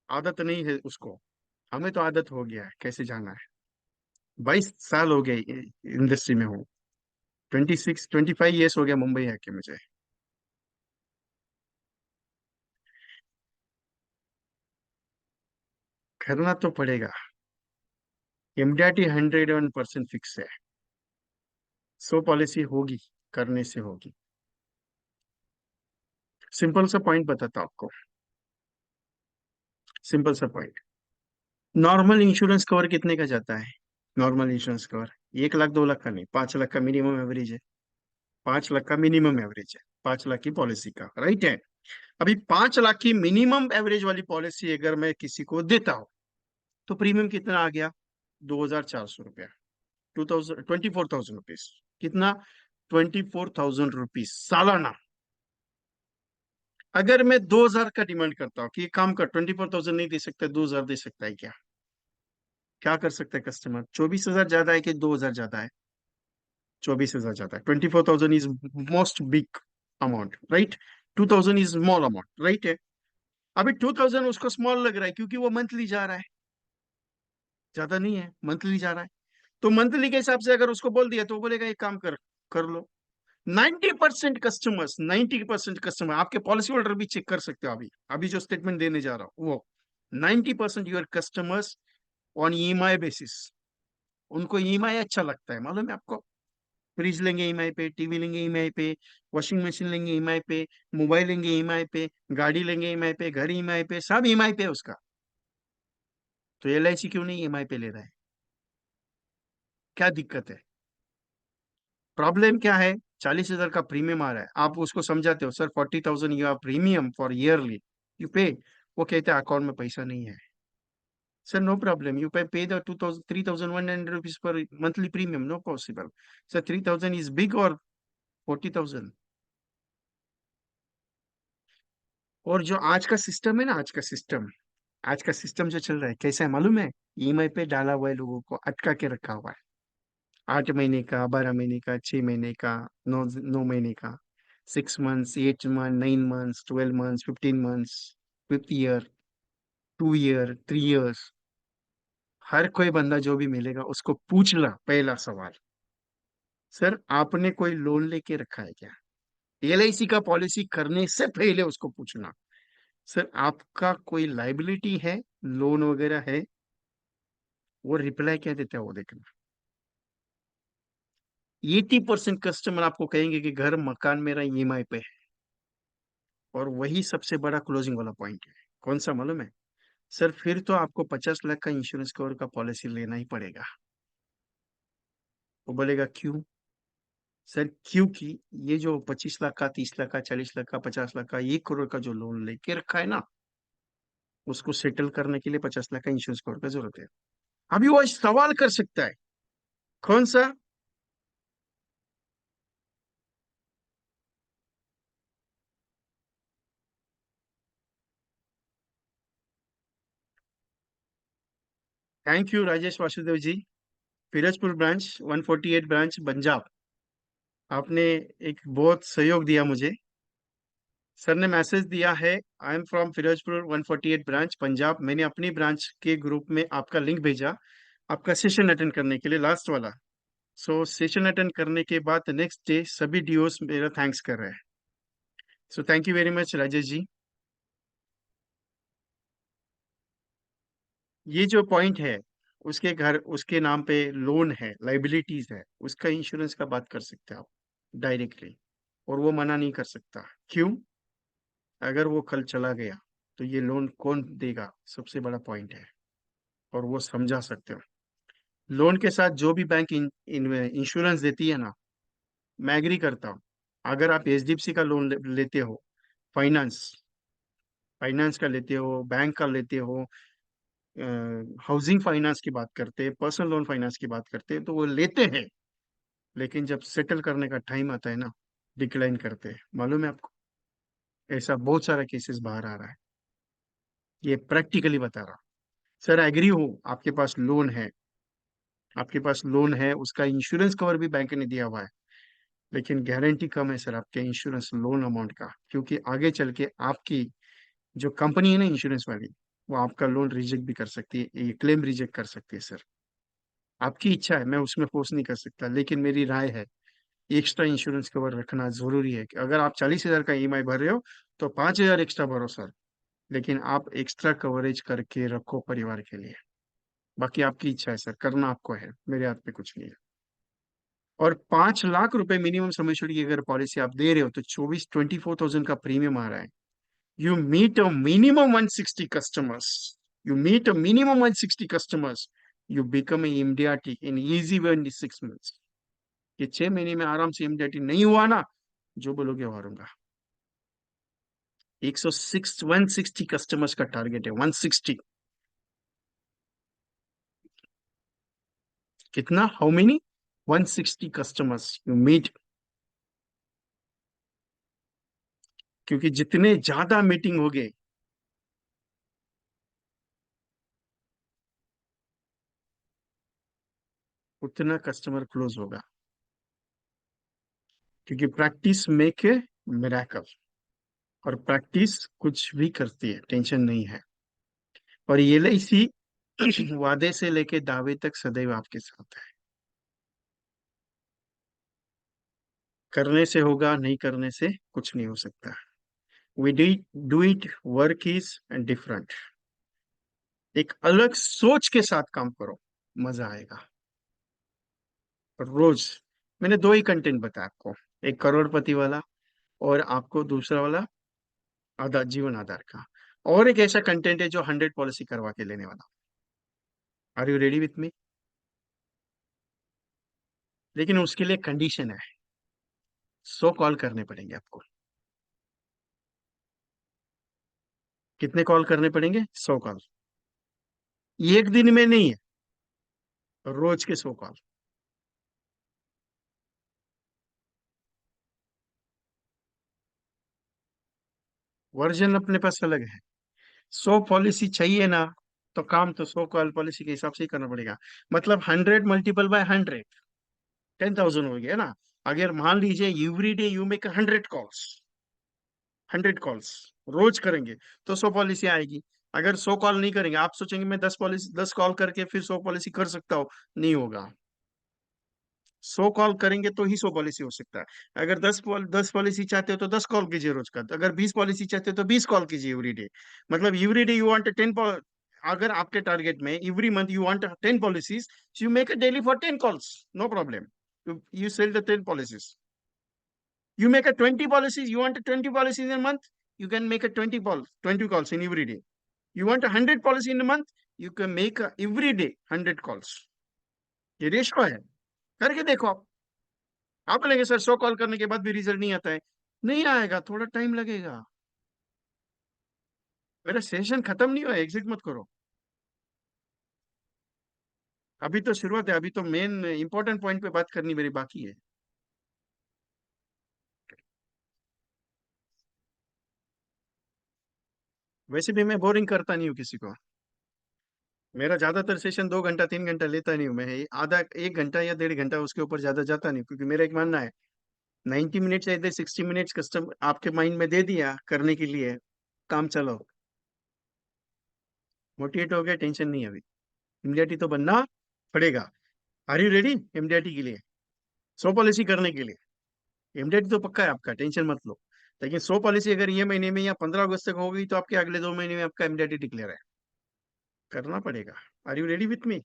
आदत नहीं है उसको, हमें तो आदत हो गया है कैसे जाना है। 22 साल हो गए इंडस्ट्री में हूँ। 26-25 ईयर्स हो गया मुंबई है कि मुझे। करना तो पड़ेगा। एमडीआरटी 101% फिक्स है। 100 पॉलिसी होगी, करने से होगी। सिंपल सा पॉइंट बताता हूं आपको। सिंपल सा पॉइंट। नॉर्मल इंश्योरेंस कवर कितने का जाता है? Normal insurance cover 1 lakh 2 lakh का नहीं, 5 लाख का मिनिमम एवरेज है। 5 लाख का मिनिमम एवरेज है, 5 लाख की पॉलिसी का, राइट है। अभी 5 लाख की मिनिमम एवरेज वाली पॉलिसी अगर मैं किसी को देता हूं, तो प्रीमियम कितना आ गया? 2,400 रुपया। 24,000 रुपीज। कितना? 24,000 रुपीज सालाना। अगर मैं 2,000 का डिमांड करता हूँ कि ये काम कर, 24,000 नहीं दे सकता, 2,000 दे सकता है क्या? क्या कर सकता है कस्टमर? 24,000 ज्यादा है कि 2,000 ज्यादा है? 24,000 ज्यादा है। 24,000 is most big amount, right? 2,000 is small amount, right है। अभी 2,000 उसको स्मॉल लग रहा है क्योंकि वो मंथली जा रहा है, ज्यादा नहीं है, मंथली जा रहा है। तो मंथली के हिसाब से अगर उसको बोल दिया तो वो बोलेगा एक काम कर, कर लो। 90% कस्टमर आपके पॉलिसी होल्डर भी चेक कर सकते हो। अभी अभी जो स्टेटमेंट देने जा रहा हूं वो 90% your customers on EMI basis. उनको ईएमआई अच्छा लगता है, मालूम है आपको? फ्रिज लेंगे ईएमआई पे, टीवी लेंगे ईएमआई पे, वॉशिंग मशीन लेंगे ईएमआई पे, मोबाइल लेंगे ईएमआई पे, गाड़ी लेंगे ईएमआई पे, घर ईएमआई पे, सब ईएमआई पे है उसका। तो एलआईसी क्यों नहीं ईएमआई पे ले रहा है? क्या दिक्कत है? प्रॉब्लम क्या है? 40,000 का प्रीमियम आ रहा है, आप उसको समझाते हो sir 40,000 you are premium for yearly, you pay. वो कहते हैं अकाउंट में पैसा नहीं है। Sir no problem, you pay the 2,000 3,100 rupees पर monthly premium, no possible. Sir 3,000 is big और 40,000। और जो आज का सिस्टम है ना, आज का सिस्टम जो चल रहा है कैसा है मालूम है? ईएमआई पे डाला हुआ है, लोगों को अटका के रखा हुआ है। 8 महीने का, 12 महीने का, 6 महीने का, 9 9 महीने का, 6 months, 8 month, 9 months, 12 months, 15 months, 5th year, 2 year, 3 years. हर कोई बंदा जो भी मिलेगा उसको पूछना पहला सवाल, सर आपने कोई लोन लेके रखा है क्या? एलआईसी का पॉलिसी करने से पहले उसको पूछना, सर आपका कोई लाइबिलिटी है, लोन वगैरह है? वो रिप्लाई क्या देता है वो देखना। 80% कस्टमर आपको कहेंगे कि घर मकान मेरा ईएमआई पे है। और वही सबसे बड़ा क्लोजिंग वाला पॉइंट है। कौन सा मालूम है? सर फिर तो आपको 50 लाख का इंश्योरेंस कवर का पॉलिसी लेना ही पड़ेगा। वो बोलेगा क्यों? सर क्योंकि ये जो 25 लाख का, 30 लाख का, 40 लाख का, 50 लाख का, 1 करोड़ का जो लोन लेके रखा है ना, उसको सेटल करने के लिए 50 लाख का इंश्योरेंस कवर का जरूरत है। अभी वो सवाल कर सकता है। कौन सा? Thank you Rajesh Vasudev ji. Firozpur branch, 148 branch Punjab. आपने एक बहुत सहयोग दिया मुझे। सर ने मैसेज दिया है, I am from Firozpur 148 branch Punjab. मैंने अपनी ब्रांच के ग्रुप में आपका लिंक भेजा, आपका सेशन अटेंड करने के लिए, लास्ट वाला। सो सेशन अटेंड करने के बाद नेक्स्ट डे सभी डीओस मेरा थैंक्स कर रहे हैं। So thank you very much Rajesh ji. ये जो पॉइंट है, उसके घर, उसके नाम पे लोन है, लाइबिलिटीज है, उसका इंश्योरेंस का बात कर सकते हैं आप डायरेक्टली। और वो मना नहीं कर सकता। क्यों? अगर वो कल चला गया तो ये लोन कौन देगा? सबसे बड़ा पॉइंट है। और वो समझा सकते हो। लोन के साथ जो भी बैंक इंश्योरेंस देती है ना, मैं एग्री करता हूँ। अगर आप एचडीएफसी का लोन लेते हो, फाइनेंस फाइनेंस का लेते हो, बैंक का लेते हो, हाउसिंग फाइनेंस की बात करते हैं, पर्सनल लोन फाइनेंस की बात करते हैं, तो वो लेते हैं। लेकिन जब सेटल करने का टाइम आता है ना, डिक्लाइन करते हैं, मालूम है आपको? ऐसा बहुत सारा केसेस बाहर आ रहा है। ये प्रैक्टिकली बता रहा हूँ। सर एग्री हूँ, आपके पास लोन है, आपके पास लोन है, उसका इंश्योरेंस कवर भी बैंक ने दिया हुआ है। लेकिन गारंटी कम है सर आपके इंश्योरेंस लोन अमाउंट का, क्योंकि आगे चल के आपकी जो कंपनी है ना इंश्योरेंस वाली, वो आपका लोन रिजेक्ट भी कर सकती है, ये क्लेम रिजेक्ट कर सकती है सर। आपकी इच्छा है, मैं उसमें फोर्स नहीं कर सकता, लेकिन मेरी राय है एक्स्ट्रा इंश्योरेंस कवर रखना जरूरी है। कि अगर आप 40,000 का ईएमआई भर रहे हो तो 5,000 एक्स्ट्रा भरो सर। लेकिन आप एक्स्ट्रा कवरेज करके रखो परिवार के लिए। बाकी आपकी इच्छा है सर, करना आपको है, मेरे हाथ में कुछ नहीं है। और 5 लाख रुपए मिनिमम सम एश्योर्ड की अगर पॉलिसी आप दे रहे हो तो 24,000 का प्रीमियम आ रहा है। You meet a minimum 160 customers. You meet a minimum 160 customers. You become a MDRT in easy 6 months. ये 6 महीने में आराम से MDRT नहीं हुआ ना, जो बोलोगे वो हारूंगा। 160 कस्टमर्स का टारगेट है, 160। कितना, how many? 160 customers you meet. क्योंकि जितने ज्यादा मीटिंग होगे उतना कस्टमर क्लोज होगा। क्योंकि प्रैक्टिस मेक ए मिरेकल। और प्रैक्टिस कुछ भी करती है, टेंशन नहीं है। और ये LIC वादे से लेके दावे तक सदैव आपके साथ है। करने से होगा, नहीं करने से कुछ नहीं हो सकता। We do it, work is different. एक अलग सोच के साथ काम करो, मजा आएगा। और रोज मैंने दो ही कंटेंट बताया आपको, एक करोड़पति वाला और आपको दूसरा वाला आधार, जीवन आधार का। और एक ऐसा कंटेंट है जो 100 पॉलिसी करवा के लेने वाला। Are you ready with me? लेकिन उसके लिए कंडीशन है, 100 कॉल करने पड़ेंगे आपको। कितने कॉल करने पड़ेंगे? 100 कॉल। एक दिन में नहीं है, रोज के 100 कॉल। वर्जन अपने पास अलग है। 100 पॉलिसी चाहिए ना, तो काम तो 100 कॉल पॉलिसी के हिसाब से ही करना पड़ेगा। मतलब 100 × 100, 10,000 हो गया ना। अगर मान लीजिए every day you make 100 calls, 100 calls रोज करेंगे, तो 100 पॉलिसी आएगी। अगर 100 कॉल नहीं करेंगे, आप सोचेंगे मैं 10 पॉलिसी, 10 कॉल करके फिर 100 पॉलिसी कर सकता हूँ, नहीं होगा। 100 कॉल करेंगे तो ही 100 पॉलिसी हो सकता है। अगर 10 पॉलिसी चाहते हो तो 10 कॉल कीजिए रोज का। अगर 20 पॉलिसी चाहते हो तो 20 कॉल कीजिए एवरी डे। मतलब एवरी डे यू वांट 10। अगर आपके टारगेट में every month you want 10 policies, you make a daily for 10 calls, no problem. You sell the 10 policies. You make a 20 policies. You want a 20 policies in a month. You can make a 20 calls in every day. You want 100 policy in a month. You can make every day 100 calls. ये ratio है, करके देखो आप बोलेंगे sir 100 call करने के बाद भी रिजल्ट नहीं आता है। नहीं आएगा, थोड़ा टाइम लगेगा। मेरा सेशन खत्म नहीं हुआ, एग्जिट मत करो। अभी तो शुरुआत है, अभी तो मेन इंपॉर्टेंट पॉइंट पे बात करनी मेरी बाकी है। वैसे भी मैं बोरिंग करता नहीं हूँ किसी को। मेरा ज्यादातर सेशन 2 घंटा 3 घंटा लेता नहीं हूँ मैं। आधा 1 घंटा या 1.5 घंटा, उसके ऊपर ज्यादा जाता नहीं, क्योंकि मेरा एक मानना है 90 मिनट्स या 60 मिनट्स कस्टम आपके माइंड में दे दिया करने के लिए, काम चलो। मोटिवेट हो गया, टेंशन नहीं है अभी। MDRT तो बनना पड़ेगा। आर यू रेडी MDRT के लिए? 100 पॉलिसी करने के लिए। MDRT तो पक्का है आपका, टेंशन मत लो। लेकिन 100 पॉलिसी अगर ये महीने में या 15 अगस्त तक होगी, तो आपके अगले 2 महीने में आपका MDRT डिक्लेयर है, करना पड़ेगा। Are you ready with me?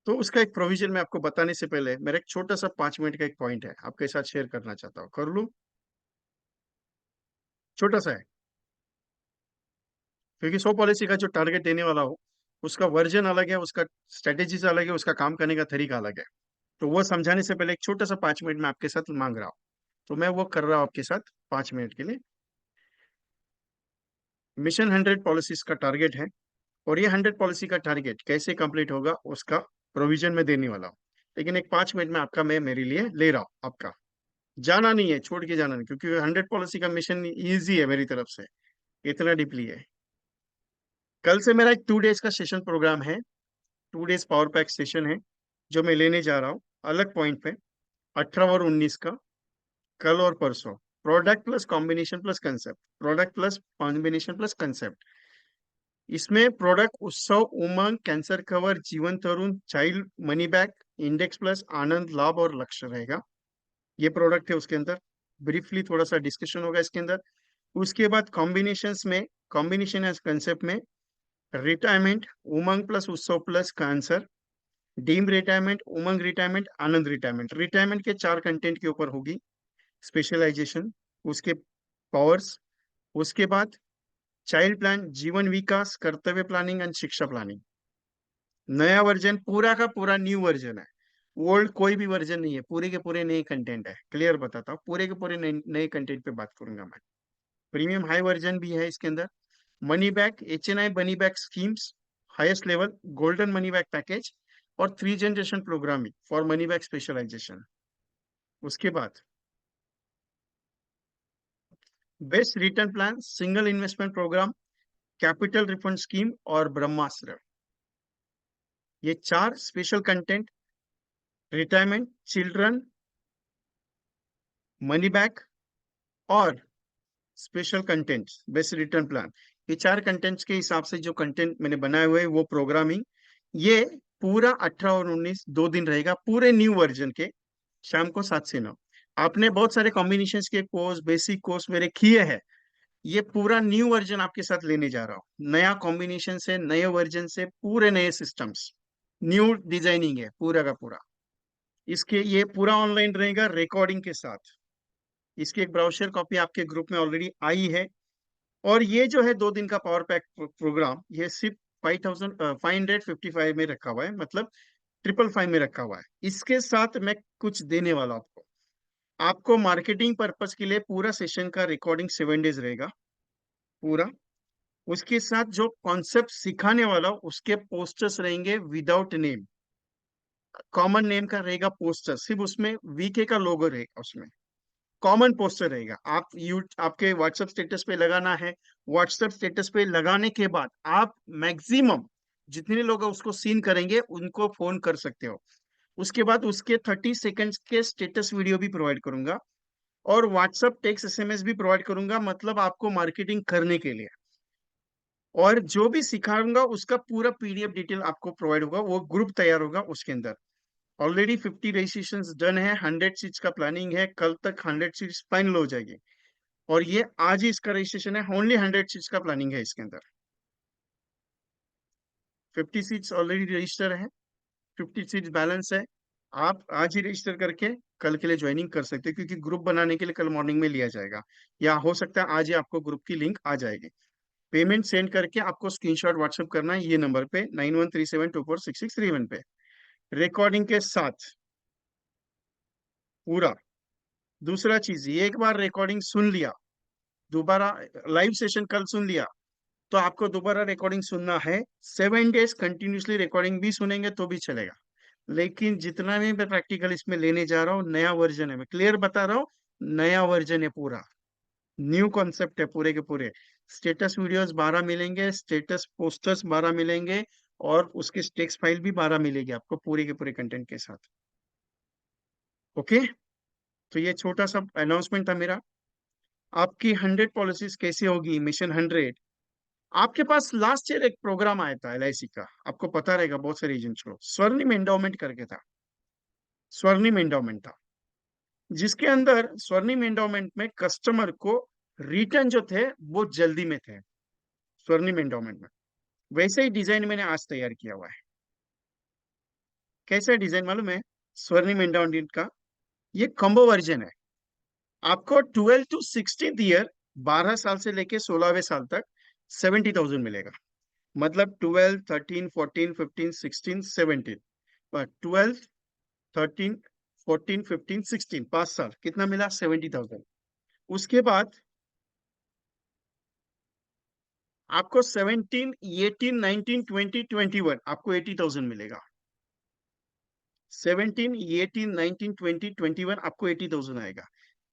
तो उसका एक प्रोविजन मैं आपको बताने से पहले मेरा एक छोटा सा 5 मिनट का एक पॉइंट है आपके साथ शेयर करना चाहता हूँ, कर लूँ? छोटा सा है। क्योंकि 100 पॉलिसी का जो टारगेट देने वाला हो, उसका वर्जन अलग है, उसका स्ट्रेटेजीज अलग है, उसका काम करने का तरीका अलग है। तो वो समझाने से पहले एक छोटा सा 5 मिनट में आपके साथ मांग रहा हूँ। तो मैं वो कर रहा हूँ आपके साथ 5 मिनट के लिए। मिशन 100 पॉलिसीज का टारगेट है। और ये 100 पॉलिसी का टारगेट कैसे कंप्लीट होगा, उसका प्रोविजन में देने वाला हूँ। लेकिन एक 5 मिनट में आपका मैं मेरे लिए ले रहा हूँ आपका। जाना नहीं है, छोड़ के जाना नहीं, क्योंकि 100 पॉलिसी का मिशन इजी है मेरी तरफ से, इतना डीपली है। कल से मेरा एक 2 डेज का सेशन प्रोग्राम है, 2 डेज पावर पैक सेशन है, जो मैं लेने जा रहा हूँ अलग पॉइंट पे, 18 और 19 का, कल और परसों। Product plus combination plus concept, product plus combination plus concept. इसमें product Utsav, Umang, cancer cover, Jeevan Tarun, child money back, index plus, Anand, Labh और लक्ष्य रहेगा। ये प्रोडक्ट है, उसके अंदर ब्रीफली थोड़ा सा डिस्कशन होगा इसके अंदर। उसके बाद कॉम्बिनेशंस में, कॉम्बिनेशन एज कंसेप्ट में, रिटायरमेंट, उमंग प्लस उत्सव प्लस का आंसर, डीम रिटायरमेंट, उमंग रिटायरमेंट, आनंद रिटायरमेंट। रिटायरमेंट के 4 कंटेंट के ऊपर होगी स्पेशलाइजेशन, उसके पावर्स। उसके बाद चाइल्ड प्लान, जीवन विकास, कर्तव्य प्लानिंग एंड शिक्षा प्लानिंग। नया वर्जन, पूरा का पूरा न्यू वर्जन है, ओल्ड कोई भी वर्जन नहीं है, पूरे के पूरे नए कंटेंट है। क्लियर बताता हूँ, पूरे के पूरे नए नए कंटेंट पे बात करूंगा मैं। प्रीमियम हाई वर्जन भी है इसके अंदर। Money back, HNI money back schemes, highest level golden money back package, और 3 generation programming for money back specialization. उसके बाद best return plan, single investment program, capital refund scheme और ब्रह्मास्त्र। ये 4 special content, retirement, children, money back और special content, best return plan. ये 4 contents के हिसाब से जो कंटेंट मैंने बनाए हुए हैं वो प्रोग्रामिंग, ये पूरा 18 और 19 2 दिन रहेगा पूरे न्यू वर्जन के, शाम को 7 से 9। आपने बहुत सारे कॉम्बिनेशंस के कोर्स, बेसिक कोर्स मेरे किए हैं, ये पूरा न्यू वर्जन आपके साथ लेने जा रहा हूँ, नया कॉम्बिनेशन से, नए वर्जन से, पूरे नए सिस्टम्स, न्यू डिजाइनिंग है पूरा का पूरा। इसके ये पूरा ऑनलाइन रहेगा रिकॉर्डिंग के साथ। इसकी एक ब्राउचर कॉपी आपके ग्रुप में ऑलरेडी आई है। और ये जो है 2 दिन का पावर पैक प्रोग्राम, ये सिर्फ 5,555 में रखा हुआ है, मतलब 555 में रखा हुआ है। इसके साथ मैं कुछ देने वाला हूं आपको। आपको मार्केटिंग पर्पस के लिए पूरा सेशन का रिकॉर्डिंग 7 डेज रहेगा पूरा। उसके साथ जो कॉन्सेप्ट सिखाने वाला हूं, उसके पोस्टर्स रहेंगे विदाउट नेम, कॉमन नेम का रहेगा पोस्टर, सिर्फ उसमें VK का लोगो रहेगा, उसमें कॉमन पोस्टर रहेगा। आपके व्हाट्सएप स्टेटस पे लगाना है। व्हाट्सएप स्टेटस पे लगाने के बाद आप मैक्सिमम जितने लोग उसको सीन करेंगे उनको फोन कर सकते हो। उसके बाद उसके 30 सेकंड्स के स्टेटस वीडियो भी प्रोवाइड करूंगा, और व्हाट्सएप टेक्स्ट SMS भी प्रोवाइड करूंगा, मतलब आपको मार्केटिंग करने के लिए। और जो भी सिखाऊंगा उसका पूरा PDF डिटेल आपको प्रोवाइड होगा, वो ग्रुप तैयार होगा उसके अंदर। ऑलरेडी 50 रजिस्ट्रेशन डन है, 100 सीट्स का प्लानिंग है, कल तक 100 सीट्स फाइनल हो जाएगी। और ये आज ही इसका रजिस्ट्रेशन है, ओनली 100 सीट्स का प्लानिंग है इसके अंदर। 50 सीट्स ऑलरेडी रजिस्टर है, 50 सीट्स बैलेंस है। आप आज ही रजिस्टर करके कल के लिए ज्वाइनिंग कर सकते हैं, क्योंकि ग्रुप बनाने के लिए कल मॉर्निंग में लिया जाएगा, या हो सकता है आज ही आपको ग्रुप की लिंक आ जाएगी। पेमेंट सेंड करके आपको स्क्रीनशॉट व्हाट्सएप करना है ये नंबर पे, 9137246631 पे, रिकॉर्डिंग के साथ पूरा। दूसरा चीज, ये एक बार रिकॉर्डिंग सुन लिया, दोबारा लाइव सेशन कल सुन लिया, तो आपको दोबारा रिकॉर्डिंग सुनना है। 7 डेज कंटिन्यूसली रिकॉर्डिंग भी सुनेंगे तो भी चलेगा। लेकिन जितना भी मैं प्रैक्टिकल इसमें लेने जा रहा हूँ, नया वर्जन है, मैं क्लियर बता रहा हूँ, नया वर्जन है पूरा, न्यू कॉन्सेप्ट है पूरे के पूरे। स्टेटस वीडियोस 12 मिलेंगे, स्टेटस पोस्टर्स 12 मिलेंगे, और उसके टेक्स्ट फाइल भी 12 मिलेगी आपको पूरे के पूरे कंटेंट के साथ। ओके, तो ये छोटा सा अनाउंसमेंट था मेरा। आपकी 100 पॉलिसीज कैसे होगी, मिशन 100। आपके पास लास्ट ईयर एक प्रोग्राम आया था LIC का, आपको पता रहेगा, बहुत सारे एजेंट्स को, स्वर्णिम एंडोमेंट करके था। स्वर्णिम एंडोमेंट था, जिसके अंदर स्वर्णिम एंडोमेंट में कस्टमर को रिटर्न जो थे वो जल्दी में थे, स्वर्णिम एंडोमेंट में। वैसे ही डिजाइन मैंने आज तैयार किया हुआ है। कैसा डिजाइन मालूम है? स्वर्णिम एंडोमेंट का ये कॉम्बो वर्जन है। आपको 12 to 16th ईयर, 12 साल से लेके 16वें साल तक 70,000 मिलेगा। मतलब 12, 13, 14, 15, 16, 17, 12, 13, 14, 15, 16, 5 साल कितना मिला? 70,000। उसके बाद आपको 17, 18, 19, 20, 21 आपको 80,000 मिलेगा। 17, 18, 19, 20, 21 आपको 80,000 आएगा।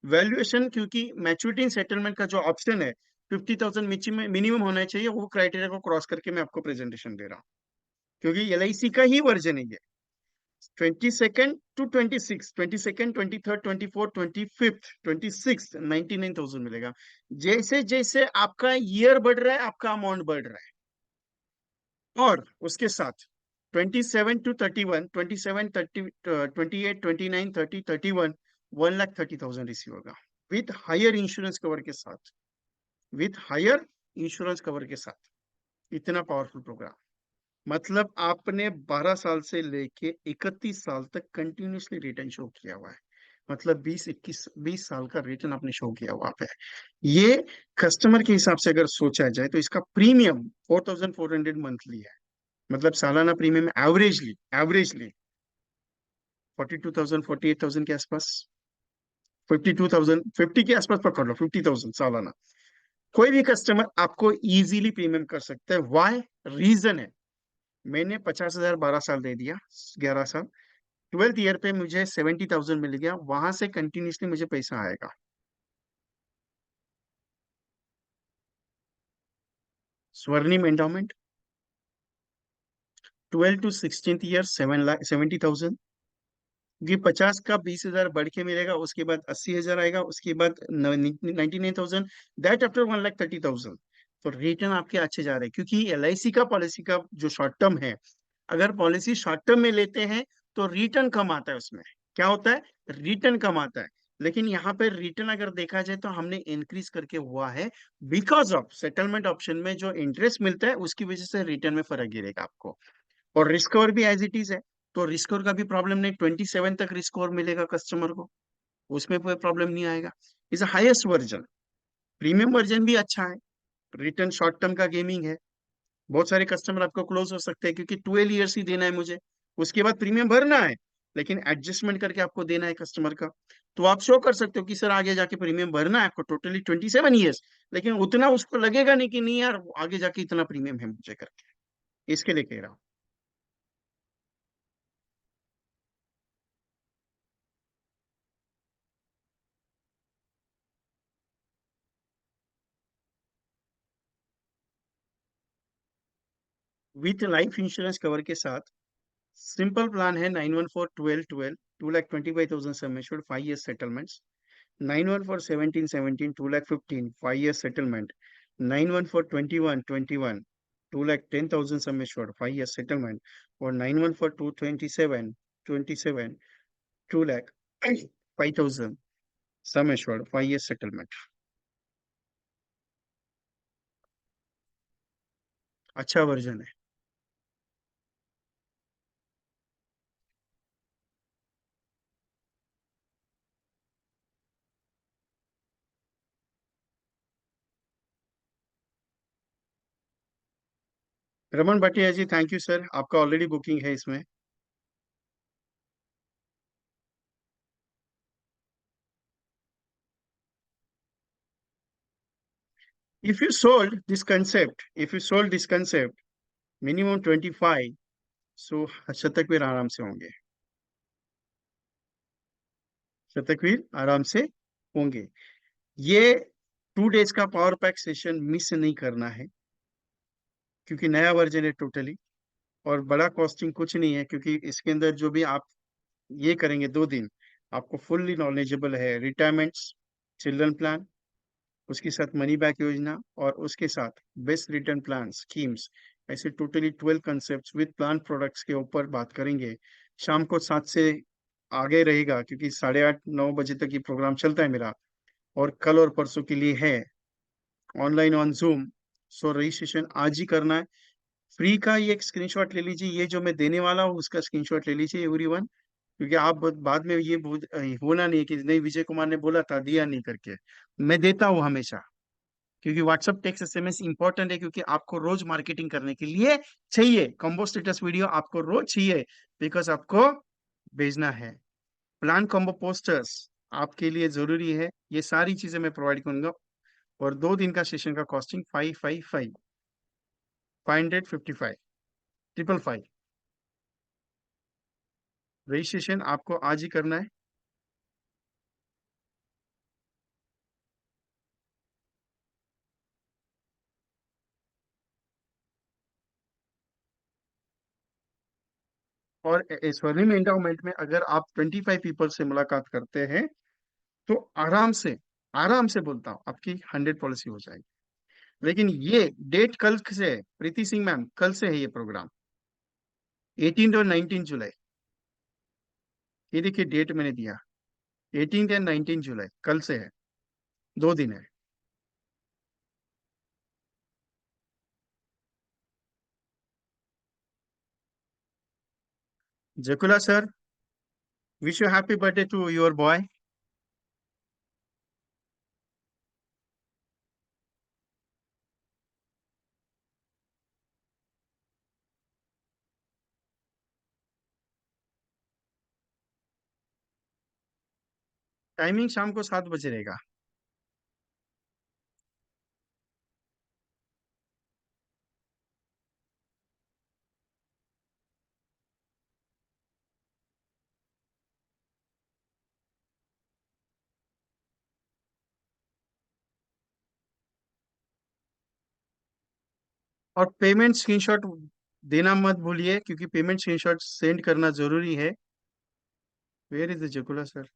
वैल्यूएशन, क्योंकि मैच्योरिटी सेटलमेंट का जो ऑप्शन है 50,000 मिनिमम होना चाहिए, वो क्राइटेरिया को क्रॉस करके मैं आपको प्रेजेंटेशन दे रहा हूँ, क्योंकि LIC का ही वर्जन है ये। 22nd to 26, 22nd, 23rd, 24th, 25th, 26th 99,000 मिलेगा। जैसे जैसे आपका ईयर बढ़ रहा है, आपका अमाउंट बढ़ रहा है। और उसके साथ 27 to 31, 27, 30, 28, 29, 30, 31, 1,30,000 रिसीव होगा विथ हायर इंश्योरेंस कवर के साथ, विथ हायर इंश्योरेंस कवर के साथ। इतना पावरफुल प्रोग्राम, मतलब आपने 12 साल से लेके 31 साल तक कंटिन्यूसली रिटर्न शो किया हुआ है, मतलब 20 साल का रिटर्न आपने शो किया हुआ पे। ये कस्टमर के हिसाब से अगर सोचा जाए तो इसका प्रीमियम 4,400 मंथली है, मतलब सालाना प्रीमियम एवरेजली एवरेजली 42,000 48,000 के आसपास, 52,000 50 के आसपास पकड़ लो, 50,000 सालाना। कोई भी कस्टमर आपको इजीली प्रीमियम कर सकता है। वाई? रीजन है, मैंने 50,000 12 साल दे दिया, 11 साल, 12th ईयर पे मुझे 70,000 मिल गया, वहां से कंटिन्यूसली मुझे पैसा आएगा। स्वर्णिम एंडोमेंट 12 to 16th ईयर 70,000, ये 50 का 20,000 बढ़ के मिलेगा, उसके बाद 80,000 आएगा, उसके बाद 99,000, दैट आफ्टर 1,30,000। तो रिटर्न आपके अच्छे जा रहे हैं, क्योंकि LIC का पॉलिसी का जो शॉर्ट टर्म है, अगर पॉलिसी शॉर्ट टर्म में लेते हैं तो रिटर्न कम आता है, उसमें क्या होता है, रिटर्न कम आता है। लेकिन यहाँ पे रिटर्न अगर देखा जाए तो हमने इंक्रीज करके हुआ है, बिकॉज ऑफ सेटलमेंट ऑप्शन में जो इंटरेस्ट मिलता है उसकी वजह से रिटर्न में फर्क गिरेगा आपको। और रिस्क कवर भी एज इट इज है, तो रिस्क कवर का भी प्रॉब्लम नहीं, 27 तक रिस्क कवर मिलेगा कस्टमर को, उसमें कोई प्रॉब्लम नहीं आएगा। Is highest version, premium version भी अच्छा है, रिटर्न शॉर्ट टर्म का गेमिंग है, बहुत सारे कस्टमर आपको क्लोज हो सकते हैं, क्योंकि 12 ईयर्स ही देना है मुझे, उसके बाद प्रीमियम भरना है, लेकिन एडजस्टमेंट करके आपको देना है कस्टमर का। तो आप शो कर सकते हो कि सर आगे जाके प्रीमियम भरना है आपको टोटली 27 ईयर्स, लेकिन उतना उसको लगेगा नहीं कि नहीं यार आगे जाके इतना प्रीमियम है मुझे करके, इसके लिए कह रहा हूँ। विथ लाइफ इंश्योरेंस कवर के साथ सिंपल प्लान है 914-12-12, 2,25,000 sum assured, 5 years settlements. 914-17-17, 2,15,000, 5 years settlement. 914-21-21, 2,10,000 sum assured, 5 years settlement. और 914-227-27, 2,05,000 सम एश्योर्ड, 5 years सेटलमेंट। अच्छा वर्जन है। रमन भाटिया जी, थैंक यू सर, आपका ऑलरेडी बुकिंग है इसमें। If you sold this concept, if you sold this concept, minimum 25, सो शतकवीर आराम से होंगे, शतकवीर आराम से होंगे। ये 2 days का पावर पैक सेशन मिस नहीं करना है, क्योंकि नया वर्जन है टोटली, और बड़ा कॉस्टिंग कुछ नहीं है, क्योंकि इसके अंदर जो भी आप ये करेंगे 2 दिन, आपको फुल्ली नॉलेजेबल है रिटायरमेंट्स, चिल्ड्रन प्लान, उसके साथ मनी बैक योजना, और उसके साथ बेस्ट रिटर्न प्लान स्कीम्स, ऐसे totally 12 concept with plan products के ऊपर बात करेंगे। शाम को 7 से आगे रहेगा, क्योंकि 8:30 9 बजे तक ये प्रोग्राम चलता है मेरा, और कल और परसों के लिए है online on zoom. So registration आज ही करना है। फ्री का ये एक स्क्रीनशॉट ले लीजिए, ये जो मैं देने वाला हूँ उसका स्क्रीनशॉट ले लीजिए एवरीवन, क्योंकि आप बाद में ये होना नहीं है कि नहीं विजय कुमार ने बोला था दिया नहीं करके। मैं देता हूँ हमेशा, क्योंकि व्हाट्सअप टेक्स्ट एसएमएस इंपॉर्टेंट है, क्योंकि आपको रोज मार्केटिंग करने के लिए चाहिए, कॉम्बो स्टेटस वीडियो आपको रोज चाहिए, बिकॉज आपको भेजना है। प्लान कॉम्बो पोस्टर्स आपके लिए जरूरी है, ये सारी चीजें मैं प्रोवाइड करूंगा। और 2 दिन का सेशन का कॉस्टिंग 555, 555, रजिस्ट्रेशन आपको आज ही करना है। और स्वर्णिम एंडाउमेंट में अगर आप 25 पीपल से मुलाकात करते हैं तो आराम से बोलता हूँ आपकी 100 पॉलिसी हो जाएगी। लेकिन ये डेट कल से है, प्रीति सिंह मैम, कल से है ये प्रोग्राम। 18 और 19 जुलाई, ये देखिए डेट मैंने दिया, 18 एंड 19 जुलाई, कल से है, 2 दिन है। Jakula sir, wish you happy birthday to your boy. Timing शाम को 7 बजे रहेगा। और पेमेंट स्क्रीनशॉट देना मत भूलिए, क्योंकि पेमेंट स्क्रीनशॉट सेंड करना जरूरी है। Where is the Jakula sir?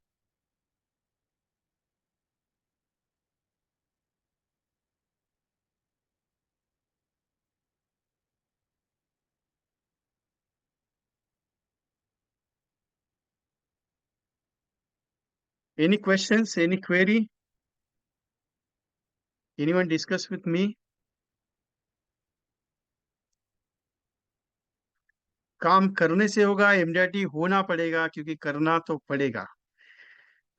Any questions, any query, anyone discuss with me? काम करने से होगा, एमडीआरटी होना पड़ेगा, क्योंकि करना तो पड़ेगा।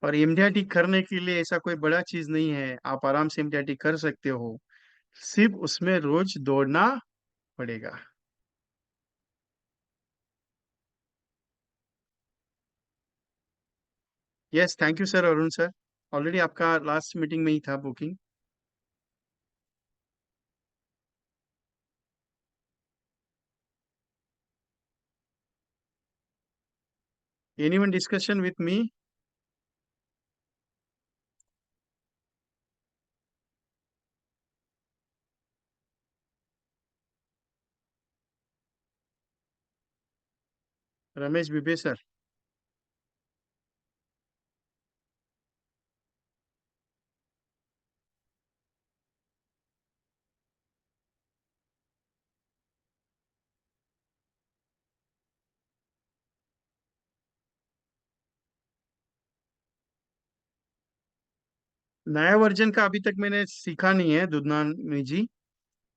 और एमडीआरटी करने के लिए ऐसा कोई बड़ा चीज नहीं है, आप आराम से एमडीआरटी कर सकते हो, सिर्फ उसमें रोज दौड़ना पड़ेगा। Yes, thank you sir, Arun sir. Already आपका लास्ट मीटिंग में ही था booking. Anyone discussion with me? Ramesh Bibe sir. नया वर्जन का अभी तक मैंने सीखा नहीं है दुदनानी जी।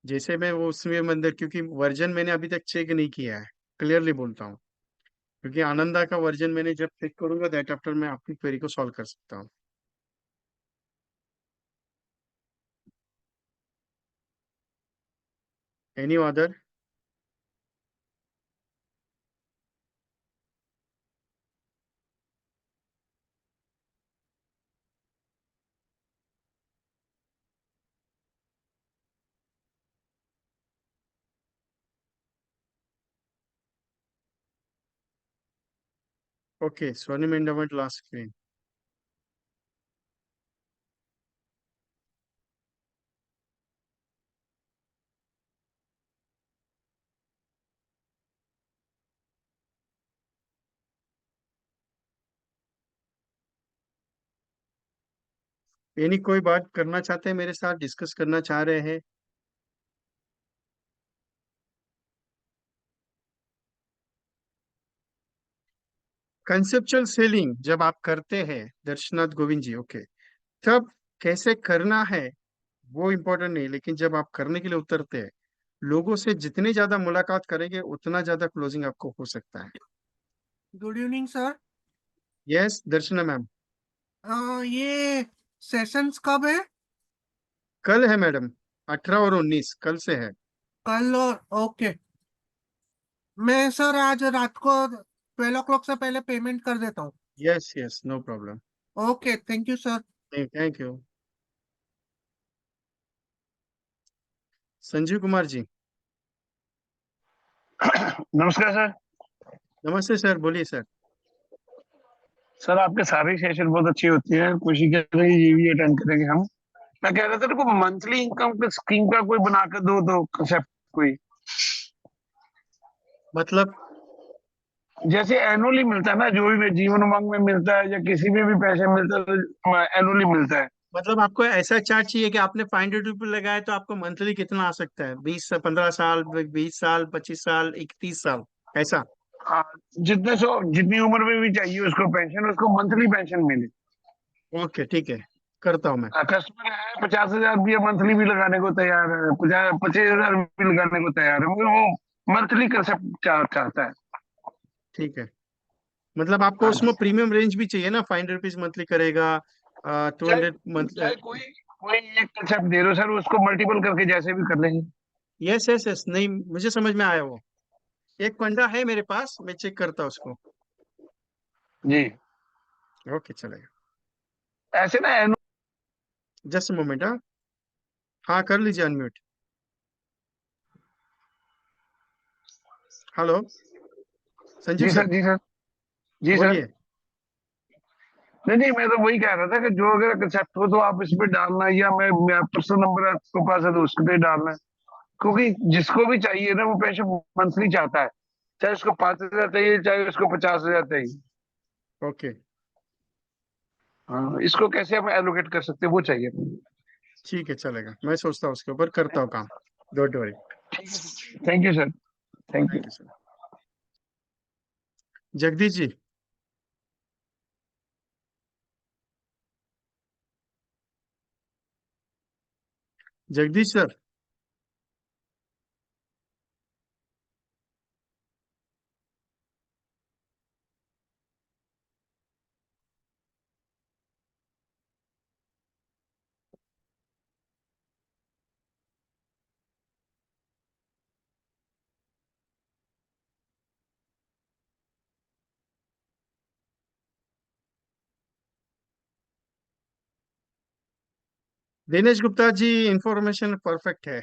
जैसे मैं वो उसमें अंदर, क्योंकि वर्जन मैंने अभी तक चेक नहीं किया है, क्लियरली बोलता हूँ। क्योंकि आनंदा का वर्जन मैंने जब चेक करूंगा, दैट आफ्टर मैं आपकी क्वेरी को सॉल्व कर सकता हूँ। Any other? ओके, स्वर्णिम एंडोमेंट लास्ट स्क्रीन। एनी कोई बात करना चाहते हैं मेरे साथ, डिस्कस करना चाह रहे हैं? कंसेप्चुअल सेलिंग जब आप करते हैं दर्शनाथ गोविंद जी, ओके, तब कैसे करना है वो इम्पोर्टेंट नहीं, लेकिन जब आप करने के लिए उतरते हैं, लोगों से जितनी ज्यादा मुलाकात करेंगे उतना ज्यादा क्लोजिंग आपको हो सकता है। Good evening sir. यस दर्शना मैम। ये सेशंस कब है? कल है मैडम, 18 और 19 कल से है। कल और ओके। मैं सर आज रात को 12 o'clock से पहले पेमेंट कर देता हूँ। Yes yes, no problem. Okay, thank you sir. Thank you. Sanjeev Kumar ji. नमस्कार सर। नमस्ते सर, बोलिए सर। सर आपके सारे सेशन बहुत अच्छी होती है, कोशिश कर रहे हैं ये भी अटेंड करेंगे हम। मैं कह रहा था को मंथली इनकम के स्कीम का कोई बना कर दो तो कंसेप्ट कोई, मतलब? जैसे एनुअली मिलता है ना, जो भी जीवन उमंग में मिलता है या किसी में भी पैसे मिलता है तो एनुअली मिलता है। मतलब आपको ऐसा चार्ट चाहिए कि आपने ₹500 लगाए तो आपको मंथली कितना आ सकता है? 20 15 साल, 20 साल, 25 साल, 31 साल? ऐसा। हाँ, जितनी उम्र में भी चाहिए उसको पेंशन, उसको मंथली पेंशन मिले। ओके ठीक है, करता हूँ मैं। कस्टमर है 50,000 भी मंथली भी लगाने को तैयार है, 25,000 भी लगाने को तैयार है, मगर वो मंथली कंसेप्ट चाहता है। ठीक है, मतलब आपको हाँ उसमें जी। प्रीमियम रेंज भी चाहिए ना, 500 रुपीज मंथली करेगा, टू चाहे हंड्रेड मंथ। चाहे कोई कोई एक कंसेप्ट दे रहे हो सर, उसको मल्टीपल करके जैसे भी कर लेंगे। यस यस यस, नहीं मुझे समझ में आया वो। एक पंडा है मेरे पास, मैं चेक करता हूँ उसको। जी। ओके चलेगा। ऐसे ना जस्ट मोमेंट। हाँ हाँ, कर लीजिए unmute. Hello, Sanjeev ji sir, sir, जी सर, जी सर। बोलिए। नहीं नहीं, मैं तो वही कह रहा था कि जो अगर कंसेप्ट हो तो आप इस पे डालना, या मैं पर्सनल नंबर आपके पास है तो उस पे डालना है। क्योंकि जिसको भी चाहिए ना वो पेंशन मंथली चाहता है, चाहे उसको 5,000 चाहिए, चाहे उसको 50,000 चाहिए। ओके हाँ, इसको कैसे हम एलोकेट कर सकते हैं वो चाहिए। ठीक है, चलेगा, मैं सोचता हूँ उसके ऊपर, करता हूँ काम। Don't worry. Thank you sir, thank you. Thank you sir. Jagdish ji. Jagdish sir. Dinesh Gupta ji, information perfect है।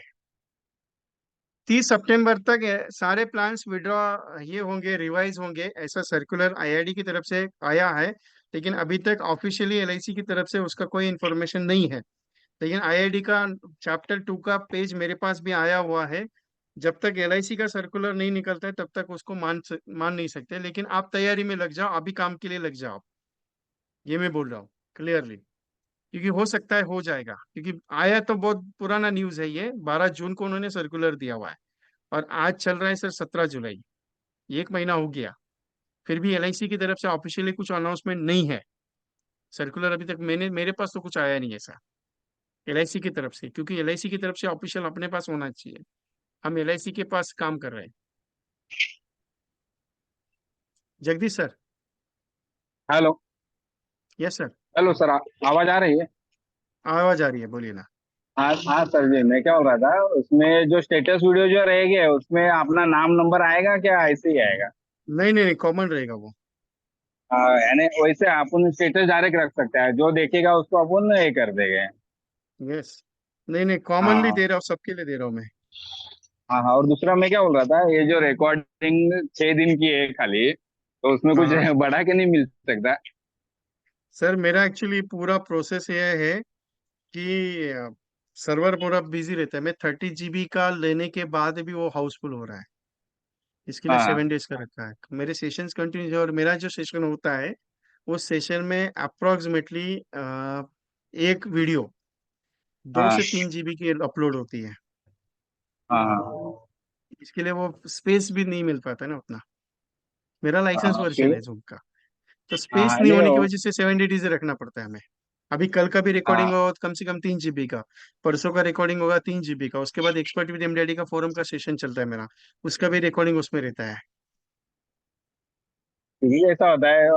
30 सितंबर तक सारे प्लान्स विड्रॉ ये होंगे, रिवाइज होंगे, ऐसा सर्कुलर आईआईडी की तरफ से आया है। लेकिन अभी तक ऑफिशियली एलआईसी की तरफ से उसका कोई इन्फॉर्मेशन नहीं है। लेकिन आईआईडी का चैप्टर 2 का पेज मेरे पास भी आया हुआ है। जब तक एलआईसी का सर्कुलर नहीं निकलता है तब तक उसको मान नहीं सकते। लेकिन आप तैयारी में लग जाओ, अभी काम के लिए लग जाओ, ये मैं बोल रहा हूँ क्लियरली। क्योंकि हो सकता है हो जाएगा, क्योंकि आया तो बहुत पुराना न्यूज़ है, ये 12 जून को उन्होंने सर्कुलर दिया हुआ है। और आज चल रहा है सर 17 जुलाई, एक महीना हो गया। फिर भी एलआईसी की तरफ से ऑफिशियली कुछ अनाउंसमेंट नहीं है। सर्कुलर अभी तक मेरे पास तो कुछ आया नहीं ऐसा एलआईसी की तरफ से, क्योंकि एलआईसी की तरफ से ऑफिशियल अपने पास होना चाहिए। हम एलआईसी के पास काम कर रहे हैं। Jagdish sir. Hello. Yes sir. Hello sir, आवाज आ रही है? आवाज आ रही है, बोलिए ना। हाँ हाँ सर जी, मैं क्या बोल रहा था, उसमें जो स्टेटस वीडियो जो रहेगी उसमें अपना नाम नंबर आएगा क्या, ऐसे ही आएगा? नहीं नहीं नहीं, कॉमन रहेगा वो। यानी वैसे अपन स्टेटस डायरेक्ट रख सकते हैं, जो देखेगा उसको अपन ये कर देंगे। यस। नहीं नहीं, कॉमनली हाँ दे रहा हूँ, सबके लिए दे रहा हूँ मैं। हाँ हाँ। और दूसरा मैं क्या बोल रहा था, ये जो रिकॉर्डिंग 6 दिन की है खाली, तो उसमें हाँ कुछ हाँ बढ़ा के नहीं मिल सकता? सर, मेरा एक्चुअली पूरा प्रोसेस ये है कि सर्वर पूरा बिजी रहता है। मैं 30 GB का लेने के बाद भी वो हाउसफुल हो रहा है। इसके लिए हाँ 7 डेज का रखा है। मेरे सेशंस कंटिन्यू, और मेरा जो सेशन होता है उस सेशन में अप्रोक्सीमेटली एक वीडियो दो हाँ से तीन जीबी की अपलोड होती है। हाँ हाँ इसके लिए वो स्पेस भी नहीं मिल पाता ना उतना। मेरा लाइसेंस हाँ, वर्जन फिर है जूम का, तो हाँ स्पेस हाँ, नहीं नहीं होने की हो। वजह से 7 डेज रखना पड़ता है हमें। अभी कल का भी रिकॉर्डिंग हाँ होगा तो कम से कम 3 GB का। परसों का रिकॉर्डिंग होगा 3 GB का। उसके बाद एक्सपर्ट विद एमडीआईडी का फोरम का सेशन चलता है मेरा, उसका भी रिकॉर्डिंग उसमें रहता है। क्योंकि ऐसा होता है,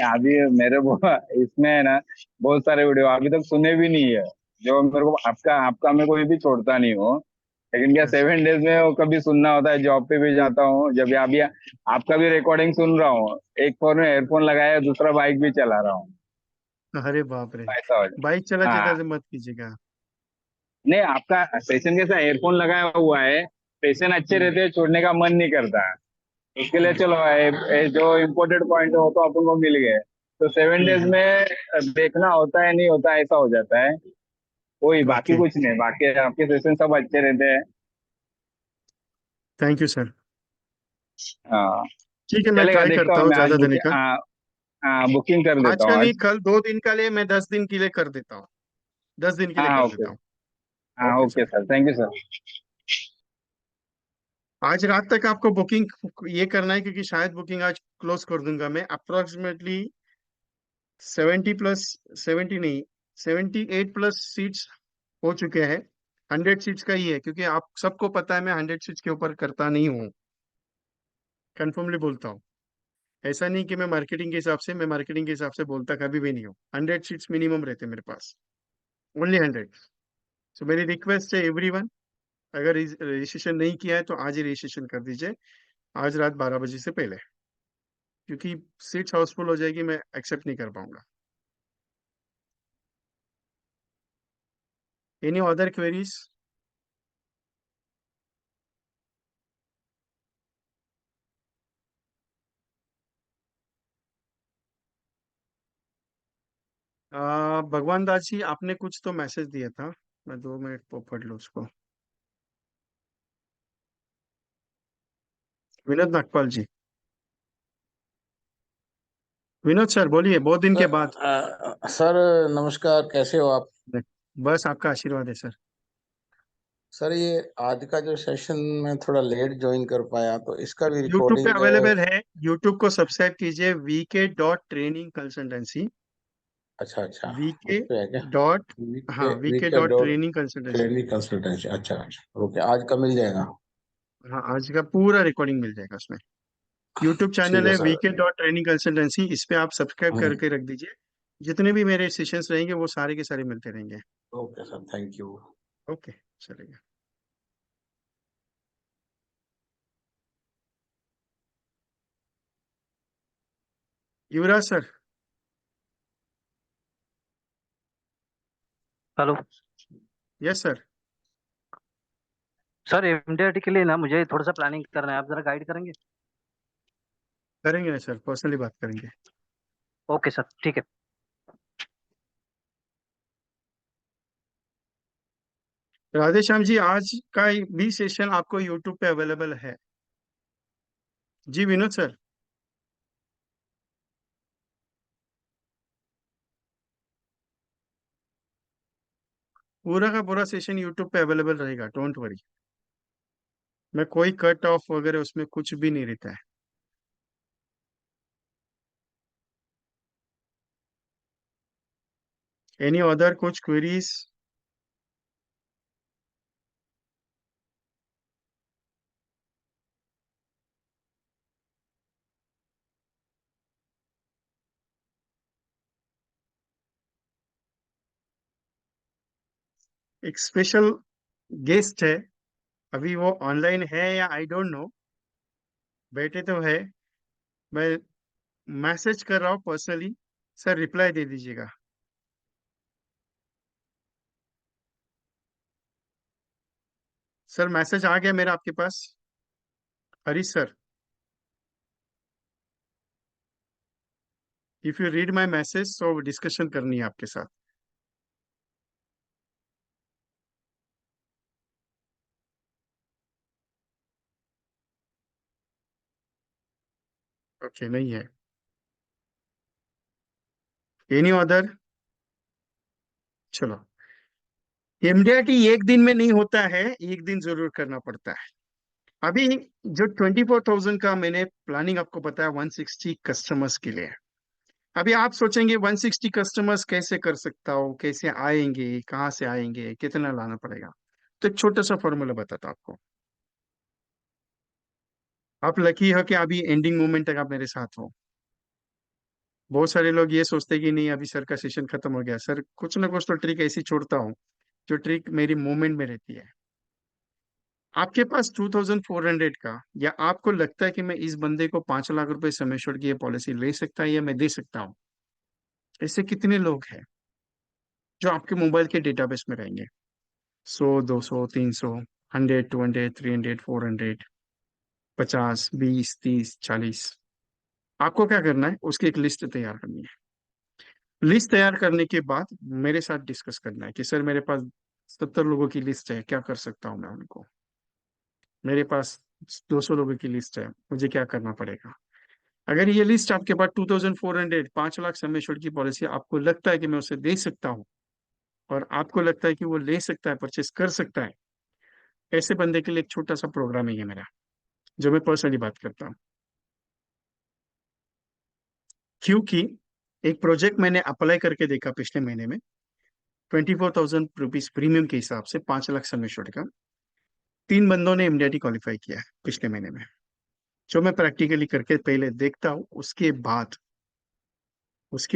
अभी मेरे को इसमें है ना, बहुत सारे वीडियो अभी तक सुने भी नहीं है, जो मेरे को आपका आपका मैं कोई भी छोड़ता नहीं हूँ। लेकिन क्या Yes. 7 डेज में वो कभी सुनना होता है, जॉब पे भी जाता हूँ, जब अभी आपका भी रिकॉर्डिंग सुन रहा हूँ, एक फोन में एयरफोन लगाया, दूसरा बाइक भी चला रहा हूँ। अरे बाप रे, ऐसा हो बाइक जाता। चलाते हाँ, चलाते मत कीजिएगा। नहीं आपका सेशन कैसा, एयरफोन लगाया हुआ है, सेशन अच्छे हम्म रहते हैं, छोड़ने का मन नहीं करता। उसके लिए हम्म, चलो जो इम्पोर्टेंट पॉइंट हो तो अपन को मिल गए, तो 7 डेज हम्म। में देखना होता है, नहीं होता, ऐसा हो जाता है। कोई बाकी ओके, कुछ नहीं, बाकी आपके सेशन सब अच्छे रहते हैं। Thank you sir. हाँ। ठीक है, मैं चलेगा, ट्राई देखता करता हूँ हूँ मैं आज ज्यादा देने बुकिंग, का। हाँ बुकिंग कर आज देता का हूँ नहीं, आज। कल 2 दिन का लिए, मैं 10 दिन के लिए कर देता हूँ। 10 दिन के हाँ लिए हाँ कर ओके। देता हूँ। हाँ ओके ओके चले। Sir, thank you sir. आज रात तक आपको बुकिंग ये करना है, क्योंकि शायद बुकिंग आज क्लोज कर दूंगा मैं। अप्रोक्सीमेटली 70 प्लस, 70 नहीं, 78 प्लस सीट्स हो चुके हैं। 100 सीट्स का ही है, क्योंकि आप सबको पता है मैं 100 सीट्स के ऊपर करता नहीं हूँ, कन्फर्मली बोलता हूँ। ऐसा नहीं कि मैं मार्केटिंग के हिसाब से बोलता कभी भी नहीं हूँ। 100 सीट्स मिनिमम रहते हैं मेरे पास, ओनली 100। सो मेरी रिक्वेस्ट है एवरीवन, अगर रजिस्ट्रेशन नहीं किया है तो आज ही रजिस्ट्रेशन कर दीजिए, आज रात 12 बजे से पहले, क्योंकि सीट्स हाउसफुल हो जाएगी, मैं एक्सेप्ट नहीं कर पाऊंगा। Any other queries? भगवान दास जी, आपने कुछ तो मैसेज दिया था, मैं 2 मिनट पढ़ लूँ उसको। विनोद नागपाल जी, विनोद सर बोलिए, बहुत दिन के बाद। सर नमस्कार, कैसे हो आप? बस आपका आशीर्वाद है सर। सर ये आज का जो सेशन मैं थोड़ा लेट ज्वाइन कर पाया, तो इसका भी यूट्यूब पे रिकॉर्डिंग अवेलेबल है, यूट्यूब को सब्सक्राइब कीजिए, VK.ट्रेनिंग कंसल्टेंसी। अच्छा अच्छा, VK उस पे है क्या? डॉट, वीके हाँ, VK VK dot dot training consultancy. Training consultancy, अच्छा अच्छा, ओके, आज का मिल जाएगा। हाँ, आज का पूरा रिकॉर्डिंग मिल जाएगा उसमें। यूट्यूब ठीक चैनल है है सर। VK.ट्रेनिंग कंसल्टेंसी, इस पे आप सब्सक्राइब हम्म, करके रख दीजिए। जितने भी मेरे सेशंस रहेंगे वो सारे के सारे मिलते रहेंगे। Okay sir, thank you. Okay, चलेगा। Yuvraj sir. Hello yes sir. Sir, MDRT के लिए ना मुझे थोड़ा सा प्लानिंग करना है, आप जरा गाइड करेंगे? करेंगे ना सर, पर्सनली बात करेंगे। ओके सर, ठीक है। राधेश्याम जी, आज का भी सेशन आपको यूट्यूब पे अवेलेबल है। जी विनोद सर। पूरा का पूरा सेशन यूट्यूब पे अवेलेबल रहेगा, डोंट वरी। मैं कोई कट ऑफ वगैरह उसमें कुछ भी नहीं रहता है। एनी अदर कुछ क्वेरीज? एक स्पेशल गेस्ट है, अभी वो ऑनलाइन है या आई डोंट नो, बैठे तो है। मैं मैसेज कर रहा हूँ पर्सनली, सर रिप्लाई दे दीजिएगा। सर मैसेज आ गया मेरा आपके पास, Harish sir. If you read my message तो डिस्कशन करनी है आपके साथ। ओके, नहीं है। Any other? चलो, एमडीआरटी एक दिन में नहीं होता है, एक दिन जरूर करना पड़ता है। अभी जो 24,000 का मैंने प्लानिंग आपको बताया 160 कस्टमर्स के लिए। अभी आप सोचेंगे 160 कस्टमर्स कैसे कर सकता हूँ, कैसे आएंगे, कहाँ से आएंगे, कितना लाना पड़ेगा? तो एक छोटा सा फॉर्मूला बताता हूँ आपको। आप लकी हो कि अभी एंडिंग मोमेंट तक आप मेरे साथ हो। बहुत सारे लोग ये सोचते हैं कि नहीं अभी सर का सेशन खत्म हो गया। सर कुछ ना कुछ तो ट्रिक ऐसी छोड़ता हूँ जो ट्रिक मेरी मूवमेंट में रहती है। आपके पास 2,400 का, या आपको लगता है कि मैं इस बंदे को 5 लाख रुपए समय छोड़ की ये पॉलिसी ले सकता है या मैं दे सकता हूँ, ऐसे कितने लोग हैं जो आपके मोबाइल के डेटाबेस में रहेंगे? 100, 200, 300, 100, 200, 300, 400, 50, 20, 30, 40? आपको क्या करना है, उसकी एक लिस्ट तैयार करनी है। लिस्ट तैयार करने के बाद मेरे साथ डिस्कस करना है कि सर मेरे पास 70 लोगों की लिस्ट है, क्या कर सकता हूँ मैं उनको? मेरे पास 200 लोगों की लिस्ट है, मुझे क्या करना पड़ेगा? अगर ये लिस्ट आपके पास 2,400, 5 लाख समय छोड़ की पॉलिसी आपको लगता है कि मैं उसे दे सकता हूँ, और आपको लगता है कि वो ले सकता है, परचेस कर सकता है, ऐसे बंदे के लिए एक छोटा सा प्रोग्राम है ये मेरा। जो मैं पर्सनली बात करता हूँ, क्योंकि एक प्रोजेक्ट मैंने अप्लाई करके देखा पिछले महीने में, 24,000 रुपीज प्रीमियम के हिसाब से 5 लाख सम एश्योर्ड का 3 बंदों ने MDRT क्वालिफाई किया है पिछले महीने में। जो मैं प्रैक्टिकली करके पहले देखता हूँ, उसके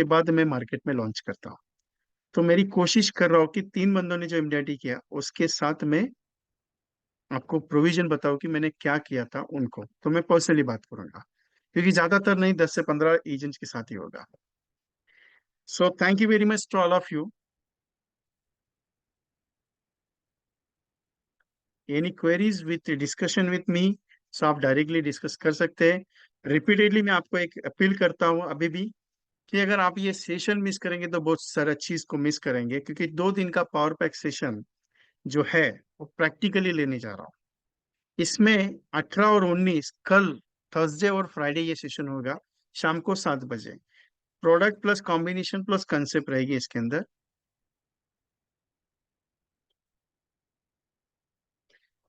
बाद मैं मार्केट में लॉन्च करता हूँ। तो मेरी कोशिश कर रहा हूँ कि 3 बंदों ने जो MDRT किया उसके साथ में आपको प्रोविजन बताओ कि मैंने क्या किया था उनको, तो मैं पर्सनली बात करूंगा, क्योंकि ज्यादातर नहीं 10 से 15 एजेंट्स के साथ ही होगा। So thank you very much to all of you. Any queries with discussion with me, so आप डायरेक्टली डिस्कस कर सकते हैं। रिपीटेडली मैं आपको एक अपील करता हूँ अभी भी, कि अगर आप ये सेशन मिस करेंगे तो बहुत सारा चीज को मिस करेंगे, क्योंकि 2 दिन का पावर पैक सेशन जो है वो प्रैक्टिकली लेने जा रहा हूँ। इसमें 18 और 19 कल थर्सडे और फ्राइडे ये सेशन होगा शाम को 7 बजे। Product plus combination plus concept रहेगी इसके अंदर।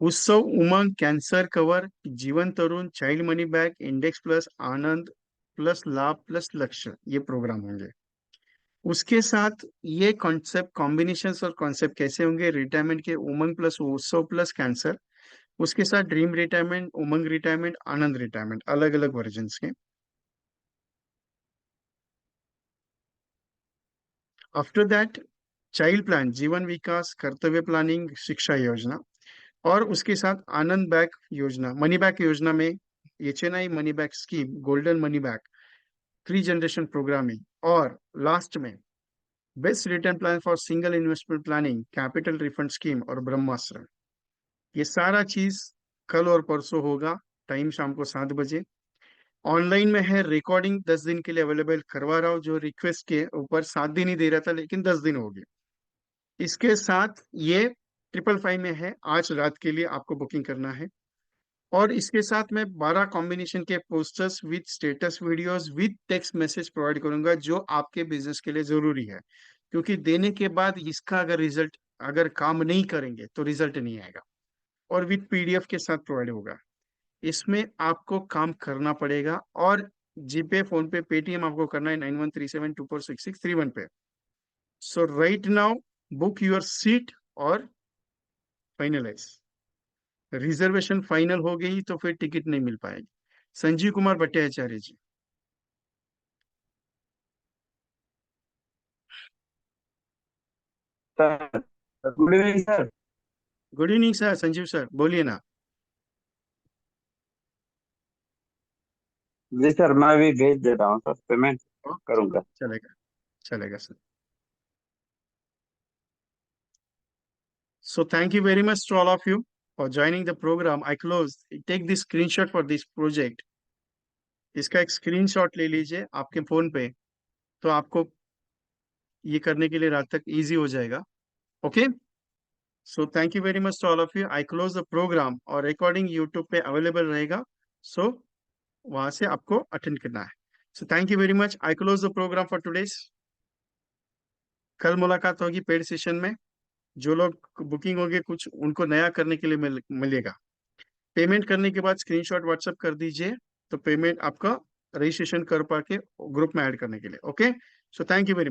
Utsav, Umang, cancer cover, Jeevan Tarun, child money bag, index plus, Anand plus, Labh plus Lakshya, ये प्रोग्राम होंगे। उसके साथ ये कॉन्सेप्ट कॉम्बिनेशंस और कॉन्सेप्ट कैसे होंगे, रिटायरमेंट के उमंग प्लस उत्सव प्लस कैंसर, उसके साथ ड्रीम रिटायरमेंट, उमंग रिटायरमेंट, आनंद रिटायरमेंट, अलग अलग वर्जन के। आफ्टर दैट चाइल्ड प्लान, जीवन विकास, कर्तव्य प्लानिंग, शिक्षा योजना, और उसके साथ आनंद बैक योजना, मनी बैक योजना में HNI money back scheme, golden money back, 3 generation programming, और लास्ट में best return plan for single investment planning, capital refund scheme और ब्रह्मास्त्र। ये सारा चीज कल और परसों होगा, टाइम शाम को 7 बजे। ऑनलाइन में है, रिकॉर्डिंग 10 दिन के लिए अवेलेबल करवा रहा हूँ, जो रिक्वेस्ट के ऊपर 7 दिन ही दे रहा था लेकिन 10 दिन हो गए। इसके साथ ये 555 में है, आज रात के लिए आपको बुकिंग करना है। और इसके साथ मैं 12 कॉम्बिनेशन के posters with status videos with text message provide करूंगा, जो आपके बिजनेस के लिए जरूरी है, क्योंकि देने के बाद इसका अगर काम नहीं करेंगे तो रिजल्ट नहीं आएगा। और विद PDF के साथ प्रोवाइड होगा। इसमें आपको काम करना पड़ेगा, और जीपे, फोन पे, पेटीएम आपको करना है 9137246631 पे। So right now book your seat और फाइनलाइज। रिजर्वेशन फाइनल हो गई तो फिर टिकट नहीं मिल पाएगी। Sanjeev Kumar Bhattacharya ji. Sir good evening sir. Good evening sir, Sanjeev sir बोलिए ना। जी सर मैं अभी भेज दे रहा हूँ सर, पेमेंट करूंगा। चलेगा, चलेगा sir. So thank you very much to all of you for joining the program. I close. Take this screenshot for this project. इसका एक स्क्रीनशॉट ले लीजिए आपके फोन पे, तो आपको ये करने के लिए रात तक इजी हो जाएगा। Okay, so thank you very much to all of you. I close the programme, और रिकॉर्डिंग यूट्यूब पे अवेलेबल रहेगा, सो वहां से आपको अटेंड करना है। So thank you very much. I close the programme for today's. कल मुलाकात होगी पेड सेशन में। जो लोग बुकिंग होंगे कुछ उनको नया करने के लिए मिलेगा। पेमेंट करने के बाद स्क्रीनशॉट व्हाट्सएप कर दीजिए, तो पेमेंट आपका रजिस्ट्रेशन कर पाके ग्रुप में ऐड करने के लिए। Okay, so thank you very much.